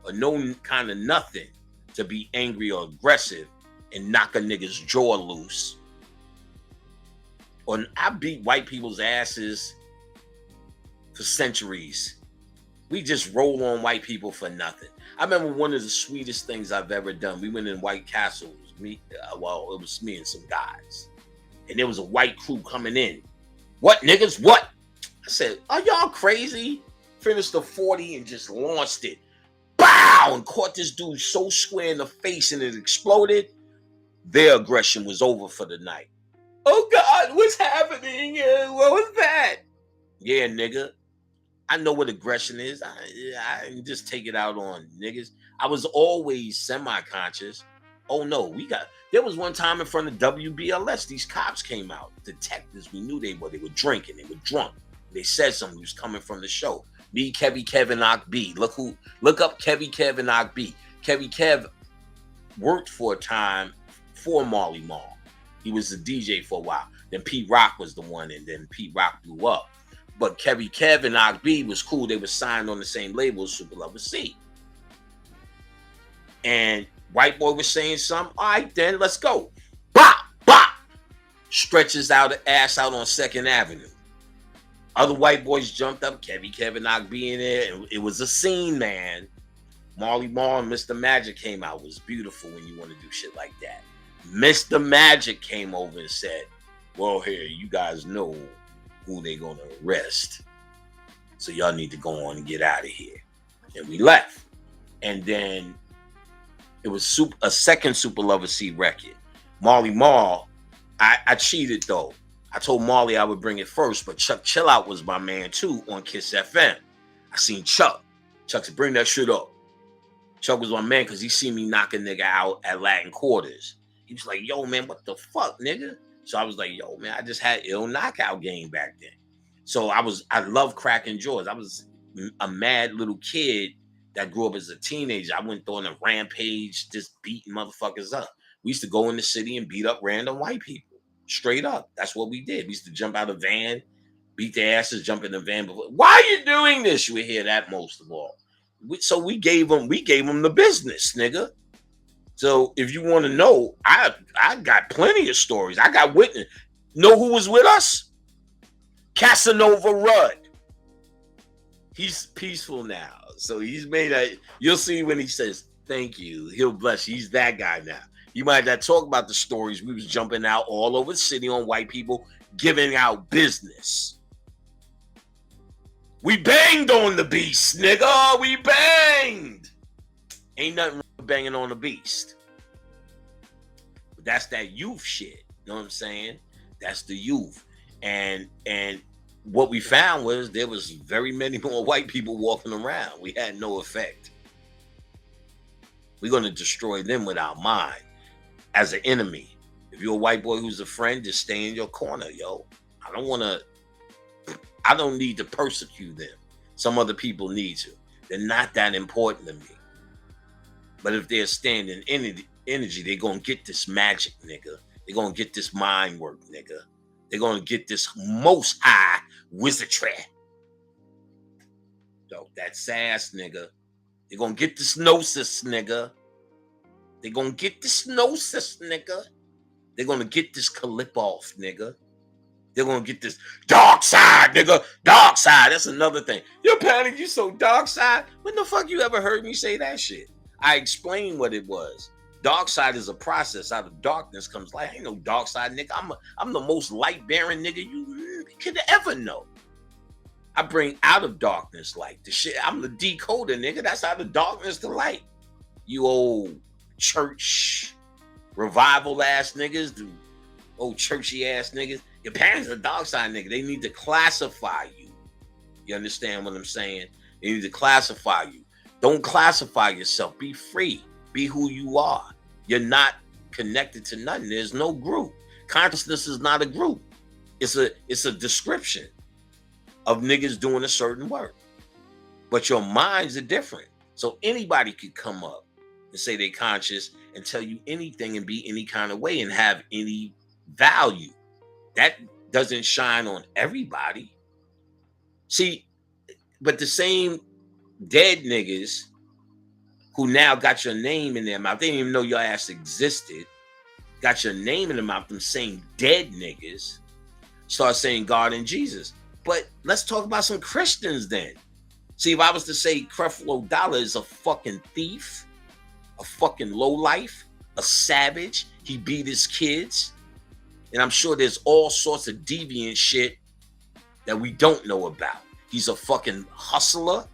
or no kind of nothing to be angry or aggressive and knock a nigga's jaw loose. Or I beat white people's asses for centuries. We just roll on white people for nothing. I remember one of the sweetest things I've ever done. We went in White Castle. It was me and some guys. And there was a white crew coming in. What, niggas? What? I said, are y'all crazy? Finished the 40 and just launched it. Bow! And caught this dude so square in the face and it exploded. Their aggression was over for the night. Oh, God, what's happening? What was that? Yeah, nigga. I know what aggression is. I just take it out on niggas. I was always semi-conscious. Oh, no, there was one time in front of WBLS, these cops came out. Detectives, we knew they were drinking. They were drunk. They said something was coming from the show. Me, Kevy Kev, and Ock B. Look up Kevy Kev and Ock B. Kevy Kev worked for a time for Marley Marl. He was the DJ for a while. Then Pete Rock was the one, and then Pete Rock blew up. But Kevy Kev and Ock B was cool. They were signed on the same label as Super Lover C. And white boy was saying something. All right, then let's go. Bop, bop. Stretches out the ass out on 2nd Avenue. Other white boys jumped up. Kevy Kev and Ock B in there. And it was a scene, man. Marley Marl and Mr. Magic came out. It was beautiful when you want to do shit like that. Mr. Magic came over and said, well, here, you guys know who they gonna arrest. So y'all need to go on and get out of here. And we left. And then it was a second Super Lover C record. Marley Marl, I cheated though. I told Marley I would bring it first, but Chuck Chillout was my man too on Kiss FM. I seen Chuck. Chuck said, bring that shit up. Chuck was my man because he seen me knock a nigga out at Latin Quarters. He was like, yo, man, what the fuck, nigga? So I was like, yo, man, I just had ill knockout game back then. So I love cracking jaws. I was a mad little kid that grew up as a teenager. I went on a rampage, just beating motherfuckers up. We used to go in the city and beat up random white people. Straight up. That's what we did. We used to jump out of the van, beat their asses, jump in the van. Why are you doing this? You would hear that most of all. So we gave them the business, nigga. So if you want to know, I got plenty of stories. I got witness. Know who was with us? Casanova Rudd. He's peaceful now. So he's you'll see when he says, thank you, he'll bless you. He's that guy now. You might not talk about the stories. We was jumping out all over the city on white people, giving out business. We banged on the beast, nigga. We banged. Ain't nothing wrong with banging on the beast. But that's that youth shit. You know what I'm saying? That's the youth. And what we found was there was very many more white people walking around. We had no effect. We're going to destroy them with our mind. as an enemy. If you're a white boy who's a friend, just stay in your corner, yo. I don't need to persecute them. Some other people need to. They're not that important to me. But if they're standing energy, they're going to get this magic, nigga. They're going to get this mind work, nigga. They're going to get this most high wizardry. Yo, that sass, nigga. They're going to get this gnosis, nigga. They're going to get this gnosis, nigga. They're going to get this clip off, nigga. They're going to get this dark side, nigga. Dark side. That's another thing. Yo, Patty, you so dark side. When the fuck you ever heard me say that shit? I explained what it was. Dark side is a process. Out of darkness comes light. Ain't no dark side, nigga. I'm the most light-bearing nigga you could ever know. I bring out of darkness light. The shit, I'm the decoder, nigga. That's out of darkness to light. You old church revival ass niggas, the old churchy ass niggas. Your parents are dark side nigga. They need to classify you. You understand what I'm saying? They need to classify you. Don't classify yourself. Be free. Be who you are. You're not connected to nothing. There's no group. Consciousness is not a group. It's a description of niggas doing a certain work. But your minds are different. So anybody could come up and say they're conscious and tell you anything and be any kind of way and have any value. That doesn't shine on everybody. See, but the same dead niggas who now got your name in their mouth, they didn't even know your ass existed, got your name in their mouth, them same dead niggas start saying God and Jesus. But let's talk about some Christians then. See, if I was to say Creflo Dollar is a fucking thief, a fucking lowlife, a savage, he beat his kids, and I'm sure there's all sorts of deviant shit that we don't know about. He's a fucking hustler,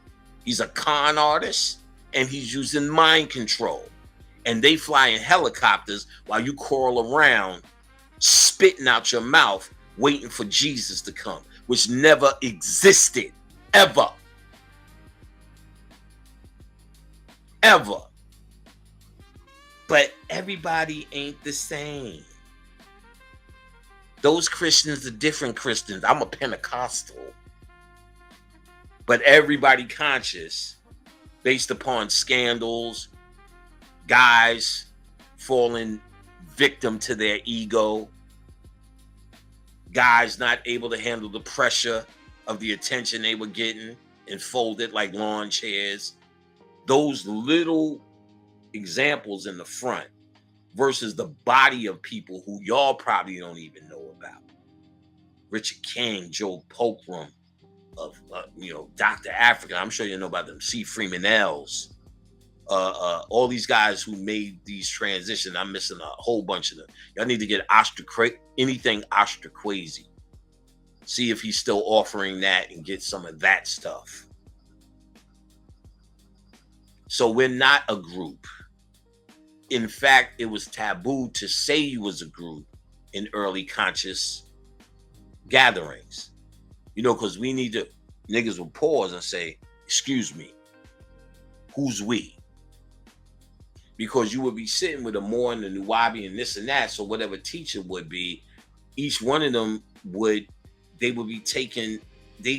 he's a con artist, and he's using mind control. And they fly in helicopters while you crawl around spitting out your mouth waiting for Jesus to come, which never existed, ever. Ever. But everybody ain't the same. Those Christians are different Christians. I'm a Pentecostal. But everybody conscious based upon scandals, guys falling victim to their ego, guys not able to handle the pressure of the attention they were getting and folded like lawn chairs. Those little examples in the front versus the body of people who y'all probably don't even know about. Richard King, Joe Poperum, of Dr. Africa. I'm sure you know about them. C. Freeman Els. All these guys who made these transitions. I'm missing a whole bunch of them. Y'all need to get anything Ostraquazy. See if he's still offering that and get some of that stuff. So we're not a group. In fact, it was taboo to say you was a group in early conscious gatherings. Because we need to, niggas will pause and say, excuse me, who's we? Because you would be sitting with a Moor and a Nuwabi and this and that, so whatever teacher would be, each one of them they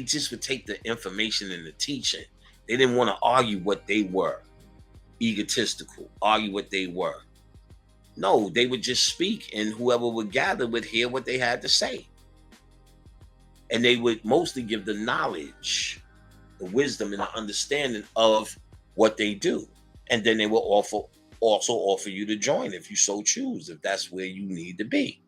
just would take the information and the teaching. They didn't want to argue what they were, egotistical, argue what they were. No, they would just speak, and whoever would gather would hear what they had to say. And they would mostly give the knowledge, the wisdom, and the understanding of what they do. And then they will also offer you to join if you so choose, if that's where you need to be.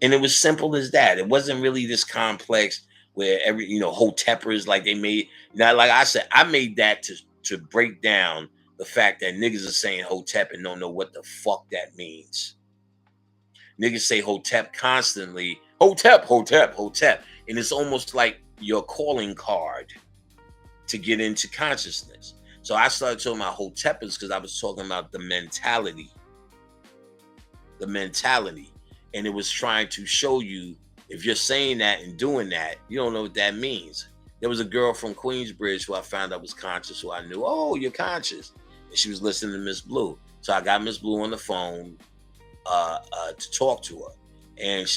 And it was simple as that. It wasn't really this complex where Hotepers, like they made. Now, like I said, I made that to break down the fact that niggas are saying Hotep and don't know what the fuck that means. Niggas say Hotep constantly. Hotep, Hotep, Hotep. And it's almost like your calling card to get into consciousness. So I started talking about Hotepers because I was talking about the mentality. The mentality. And it was trying to show you, if you're saying that and doing that, you don't know what that means. There was a girl from Queensbridge who I found out was conscious, who I knew, oh, you're conscious. And she was listening to Miss Blue. So I got Miss Blue on the phone to talk to her. And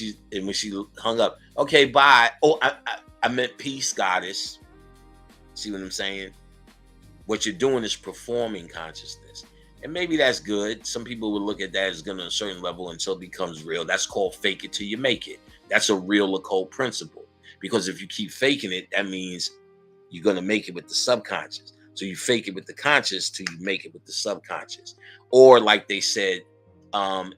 when she hung up, okay, bye. Oh, I meant peace, goddess. See what I'm saying? What you're doing is performing consciousness. And maybe that's good. Some people would look at that as going to a certain level until it becomes real. That's called fake it till you make it. That's a real occult principle. Because if you keep faking it, that means you're going to make it with the subconscious. So you fake it with the conscious till you make it with the subconscious. Or like they said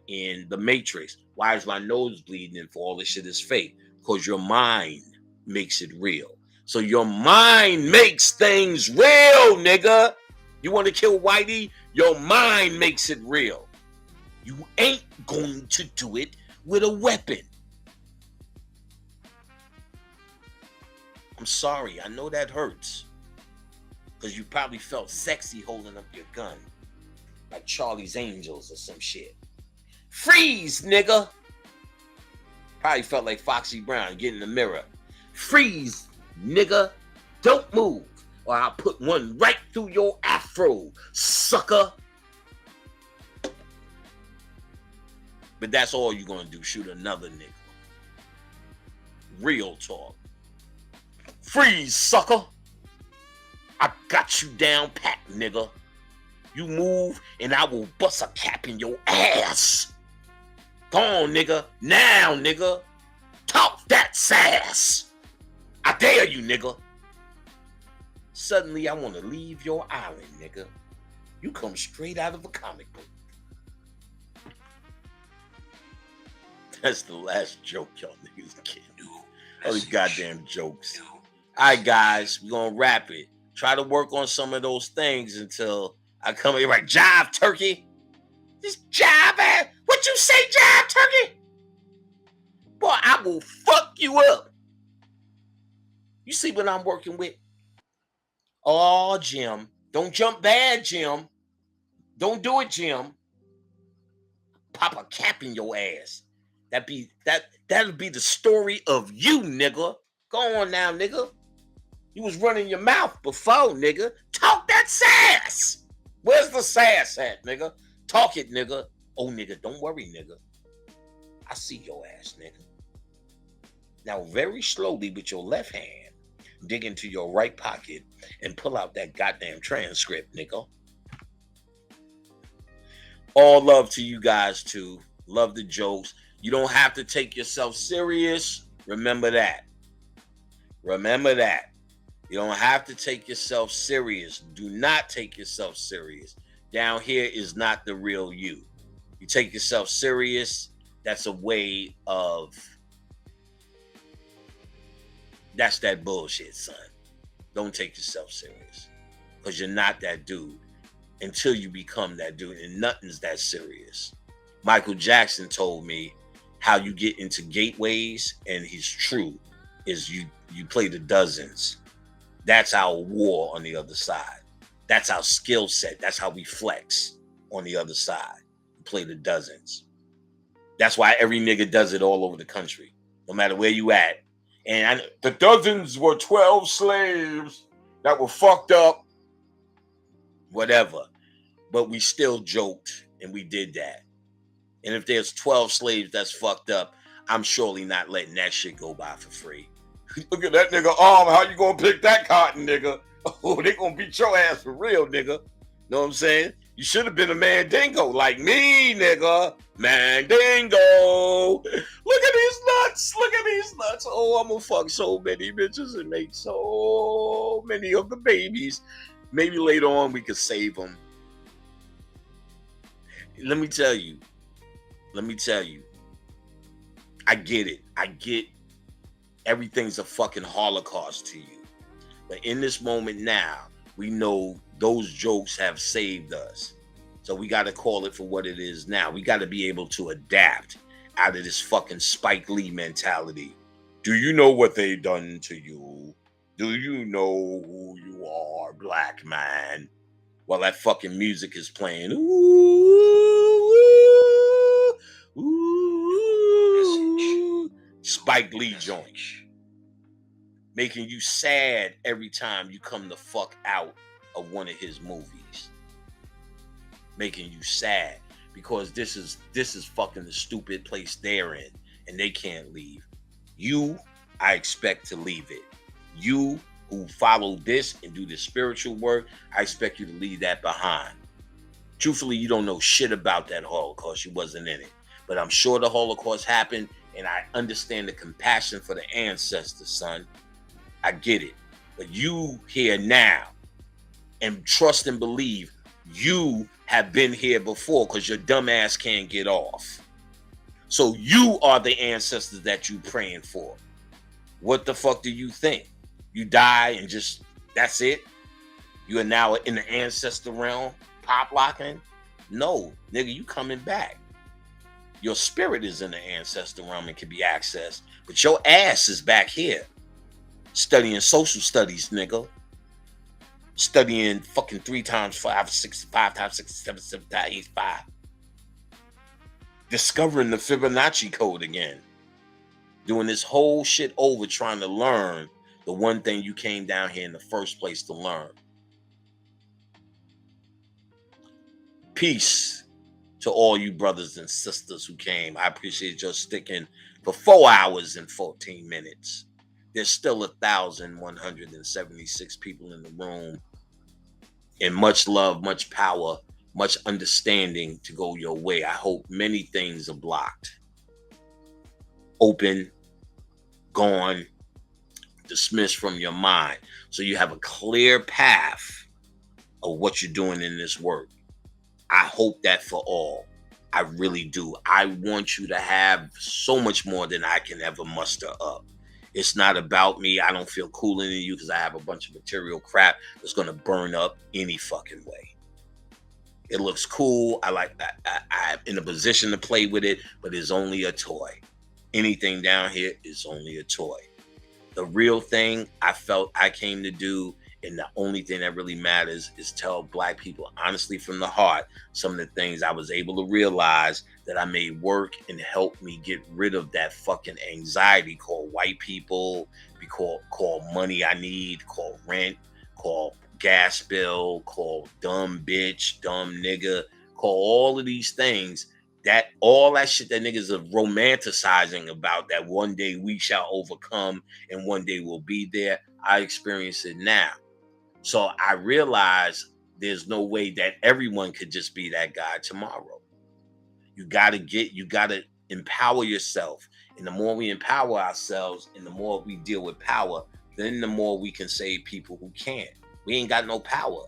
in The Matrix, why is my nose bleeding and for all this shit is fake? Because your mind makes it real. So your mind makes things real, nigga. You want to kill Whitey? Your mind makes it real. You ain't going to do it with a weapon. I'm sorry. I know that hurts. Because you probably felt sexy holding up your gun. Like Charlie's Angels or some shit. Freeze, nigga. Probably felt like Foxy Brown. Get in the mirror. Freeze, nigga. Don't move. Or I'll put one right through your afro, sucker. But that's all you're going to do. Shoot another nigga. Real talk. Freeze, sucker. I got you down pat, nigga. You move and I will bust a cap in your ass. Go on, nigga. Now, nigga. Talk that sass. I dare you, nigga. Suddenly, I want to leave your island, nigga. You come straight out of a comic book. That's the last joke y'all niggas can do. All these goddamn jokes. All right, guys. We're going to wrap it. Try to work on some of those things until I come here. Right, jive, turkey. This jive ass. What you say, jive, turkey? Boy, I will fuck you up. You see what I'm working with? Oh, Jim. Don't jump bad, Jim. Don't do it, Jim. Pop a cap in your ass. That'll be the story of you, nigga. Go on now, nigga. You was running your mouth before, nigga. Talk that sass. Where's the sass at, nigga? Talk it, nigga. Oh, nigga, don't worry, nigga. I see your ass, nigga. Now, very slowly with your left hand, dig into your right pocket and pull out that goddamn transcript, nigga. All love to you guys, too. Love the jokes. You don't have to take yourself serious. Remember that. Remember that. You don't have to take yourself serious. Do not take yourself serious. Down here is not the real you. You take yourself serious, that's a way of... That's that bullshit, son. Don't take yourself serious. Because you're not that dude until you become that dude. And nothing's that serious. Michael Jackson told me how you get into gateways, and he's true, is you play the dozens. That's our war on the other side. That's our skill set. That's how we flex on the other side. We play the dozens. That's why every nigga does it all over the country, no matter where you at. And the dozens were 12 slaves that were fucked up. Whatever. But we still joked, and we did that. And if there's 12 slaves that's fucked up, I'm surely not letting that shit go by for free. Look at that nigga arm. How you gonna pick that cotton, nigga? Oh, they gonna beat your ass for real, nigga. Know what I'm saying? You should have been a mandingo like me, nigga. Mandingo. Look at these nuts. Look at these nuts. Oh, I'm gonna fuck so many bitches and make so many of the babies. Maybe later on we could save them. Let me tell you. I get it. I get everything's a fucking Holocaust to you. But in this moment now, we know those jokes have saved us. So we got to call it for what it is now. We got to be able to adapt out of this fucking Spike Lee mentality. Do you know what they done to you? Do you know who you are, black man? While that fucking music is playing. Ooh, ooh, Spike Lee joint. Making you sad every time you come the fuck out of one of his movies. making you sad because this is fucking the stupid place they're in and they can't leave. You, I expect to leave it. You who follow this and do the spiritual work, I expect you to leave that behind. Truthfully, you don't know shit about that Holocaust. You wasn't in it. But I'm sure the Holocaust happened, and I understand the compassion for the ancestors, son. I get it. But you here now, and trust and believe you have been here before because your dumb ass can't get off. So you are the ancestors that you praying for. What the fuck do you think? You die and just, that's it? You are now in the ancestor realm, pop locking? No, nigga, you coming back. Your spirit is in the ancestor realm and can be accessed, but your ass is back here studying social studies, nigga. Studying fucking 3 times 5, 6, 5 times 6, 7, 7 times 8, 5. Discovering the Fibonacci code again. Doing this whole shit over trying to learn the one thing you came down here in the first place to learn. Peace to all you brothers and sisters who came. I appreciate your sticking for 4 hours and 14 minutes. There's still 1,176 people in the room. And much love, much power, much understanding to go your way. I hope many things are blocked. Open, gone, dismissed from your mind. So you have a clear path of what you're doing in this work. I hope that for all. I really do. I want you to have so much more than I can ever muster up. It's not about me. I don't feel cooler than you because I have a bunch of material crap that's going to burn up any fucking way. It looks cool. I like that. I'm in a position to play with it, but it's only a toy. Anything down here is only a toy. The real thing I felt I came to do, and the only thing that really matters, is tell Black people honestly from the heart some of the things I was able to realize that I made work and help me get rid of that fucking anxiety called white people, called money I need, called rent, called gas bill, called dumb bitch, dumb nigga, called all of these things. That all that shit that niggas are romanticizing about, that one day we shall overcome and one day we'll be there. I experience it now. So I realize there's no way that everyone could just be that guy tomorrow. You gotta empower yourself. And the more we empower ourselves and the more we deal with power, then the more we can save people who can't. We ain't got no power.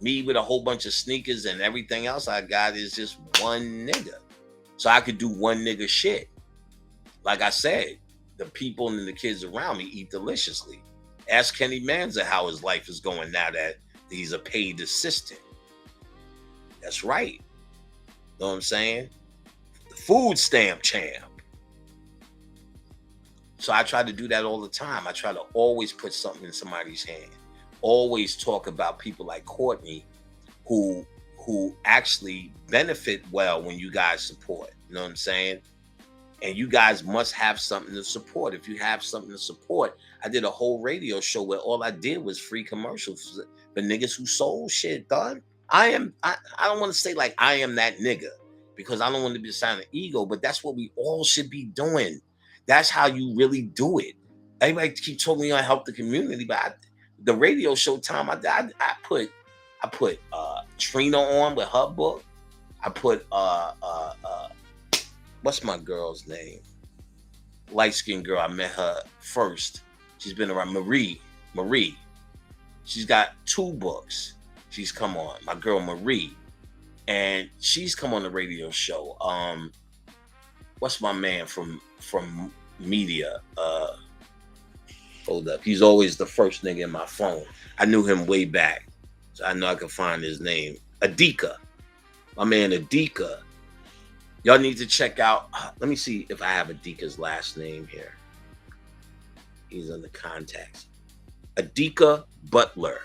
Me with a whole bunch of sneakers and everything else I got is just one nigga. So I could do one nigga shit. Like I said, the people and the kids around me eat deliciously. Ask Kenny Manza how his life is going now that he's a paid assistant. That's right. Know what I'm saying? The food stamp champ. So I try to do that all the time. I try to always put something in somebody's hand. Always talk about people like Courtney who actually benefit well when you guys support. You know what I'm saying? And you guys must have something to support. If you have something to support, I did a whole radio show where all I did was free commercials for niggas who sold shit, done. I don't want to say like I am that nigga because I don't want to be a sign of ego, but that's what we all should be doing. That's how you really do it. Everybody keep telling me I help the community, but the radio show time I put Trina on with her book. I put what's my girl's name? Light-skinned girl. I met her first. She's been around, Marie. She's got 2 books. She's come on. My girl Marie. And she's come on the radio show. What's my man from media? Hold up. He's always the first nigga in my phone. I knew him way back. So I know I can find his name. Adika. My man Adika. Y'all need to check out. Let me see if I have Adika's last name here. He's on the contacts. Adika Butler.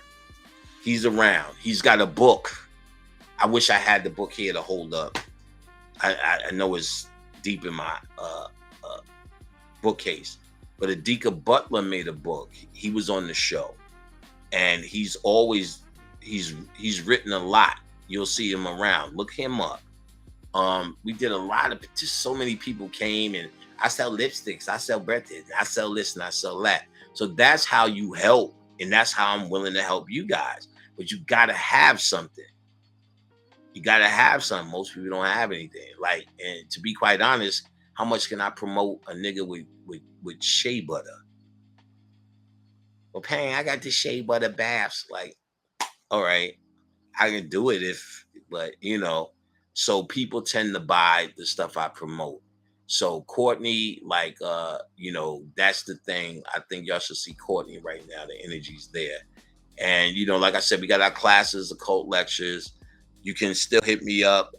He's around. He's got a book. I wish I had the book here to hold up. I know it's deep in my bookcase. But Adika Butler made a book. He was on the show. And he's written a lot. You'll see him around. Look him up. We did a lot of, just so many people came, and I sell lipsticks, I sell breath, I sell this and I sell that. So that's how you help, and that's how I'm willing to help you guys. But you gotta have something. You gotta have something. Most people don't have anything. Like, and to be quite honest, how much can I promote a nigga with shea butter? Well, Pang, I got the shea butter baths. Like, all right, I can do it but so people tend to buy the stuff I promote. So Courtney, like, that's the thing. I think y'all should see Courtney right now. The energy's there. And, like I said, we got our classes, occult lectures. You can still hit me up.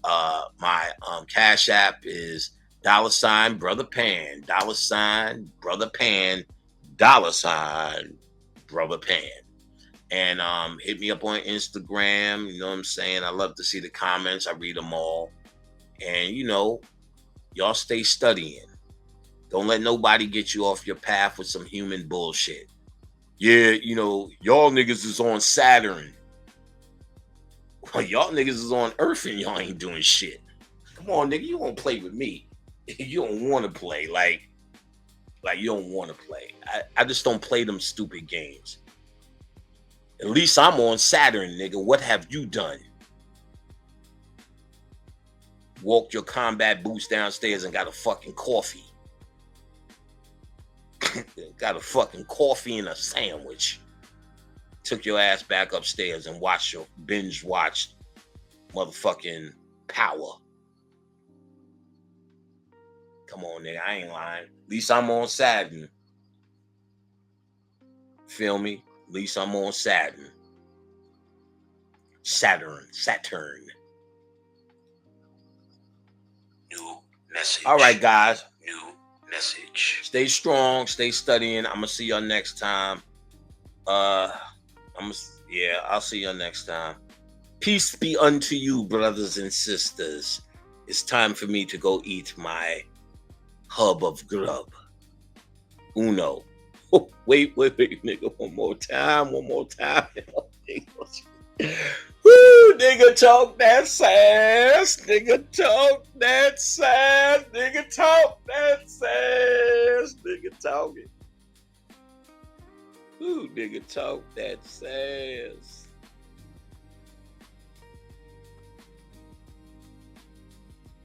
My Cash App is $ Brother Pan, $ Brother Pan, $ Brother Pan. And hit me up on Instagram. You know what I'm saying? I love to see the comments. I read them all. And, y'all stay studying. Don't let nobody get you off your path with some human bullshit. Yeah, y'all niggas is on Saturn. Well, y'all niggas is on Earth and y'all ain't doing shit. Come on, nigga, you won't play with me. You don't want to play. Like you don't want to play. I just don't play them stupid games. At least I'm on Saturn, nigga. What have you done? Walked your combat boots downstairs and got a fucking coffee. Got a fucking coffee and a sandwich. Took your ass back upstairs and binge watched motherfucking Power. Come on, nigga. I ain't lying. At least I'm on Saturn. Feel me? At least I'm on Saturn. Saturn. New message. All right, guys. New message. Stay strong. Stay studying. I'm gonna see y'all next time. I'll see y'all next time. Peace be unto you, brothers and sisters. It's time for me to go eat my hub of grub. Uno. Oh, wait, nigga, one more time. Woo, nigga, talk that sass. Nigga, talk that sass. Nigga, talk that sass. Nigga, talk it. Ooh, nigga, talk that sass.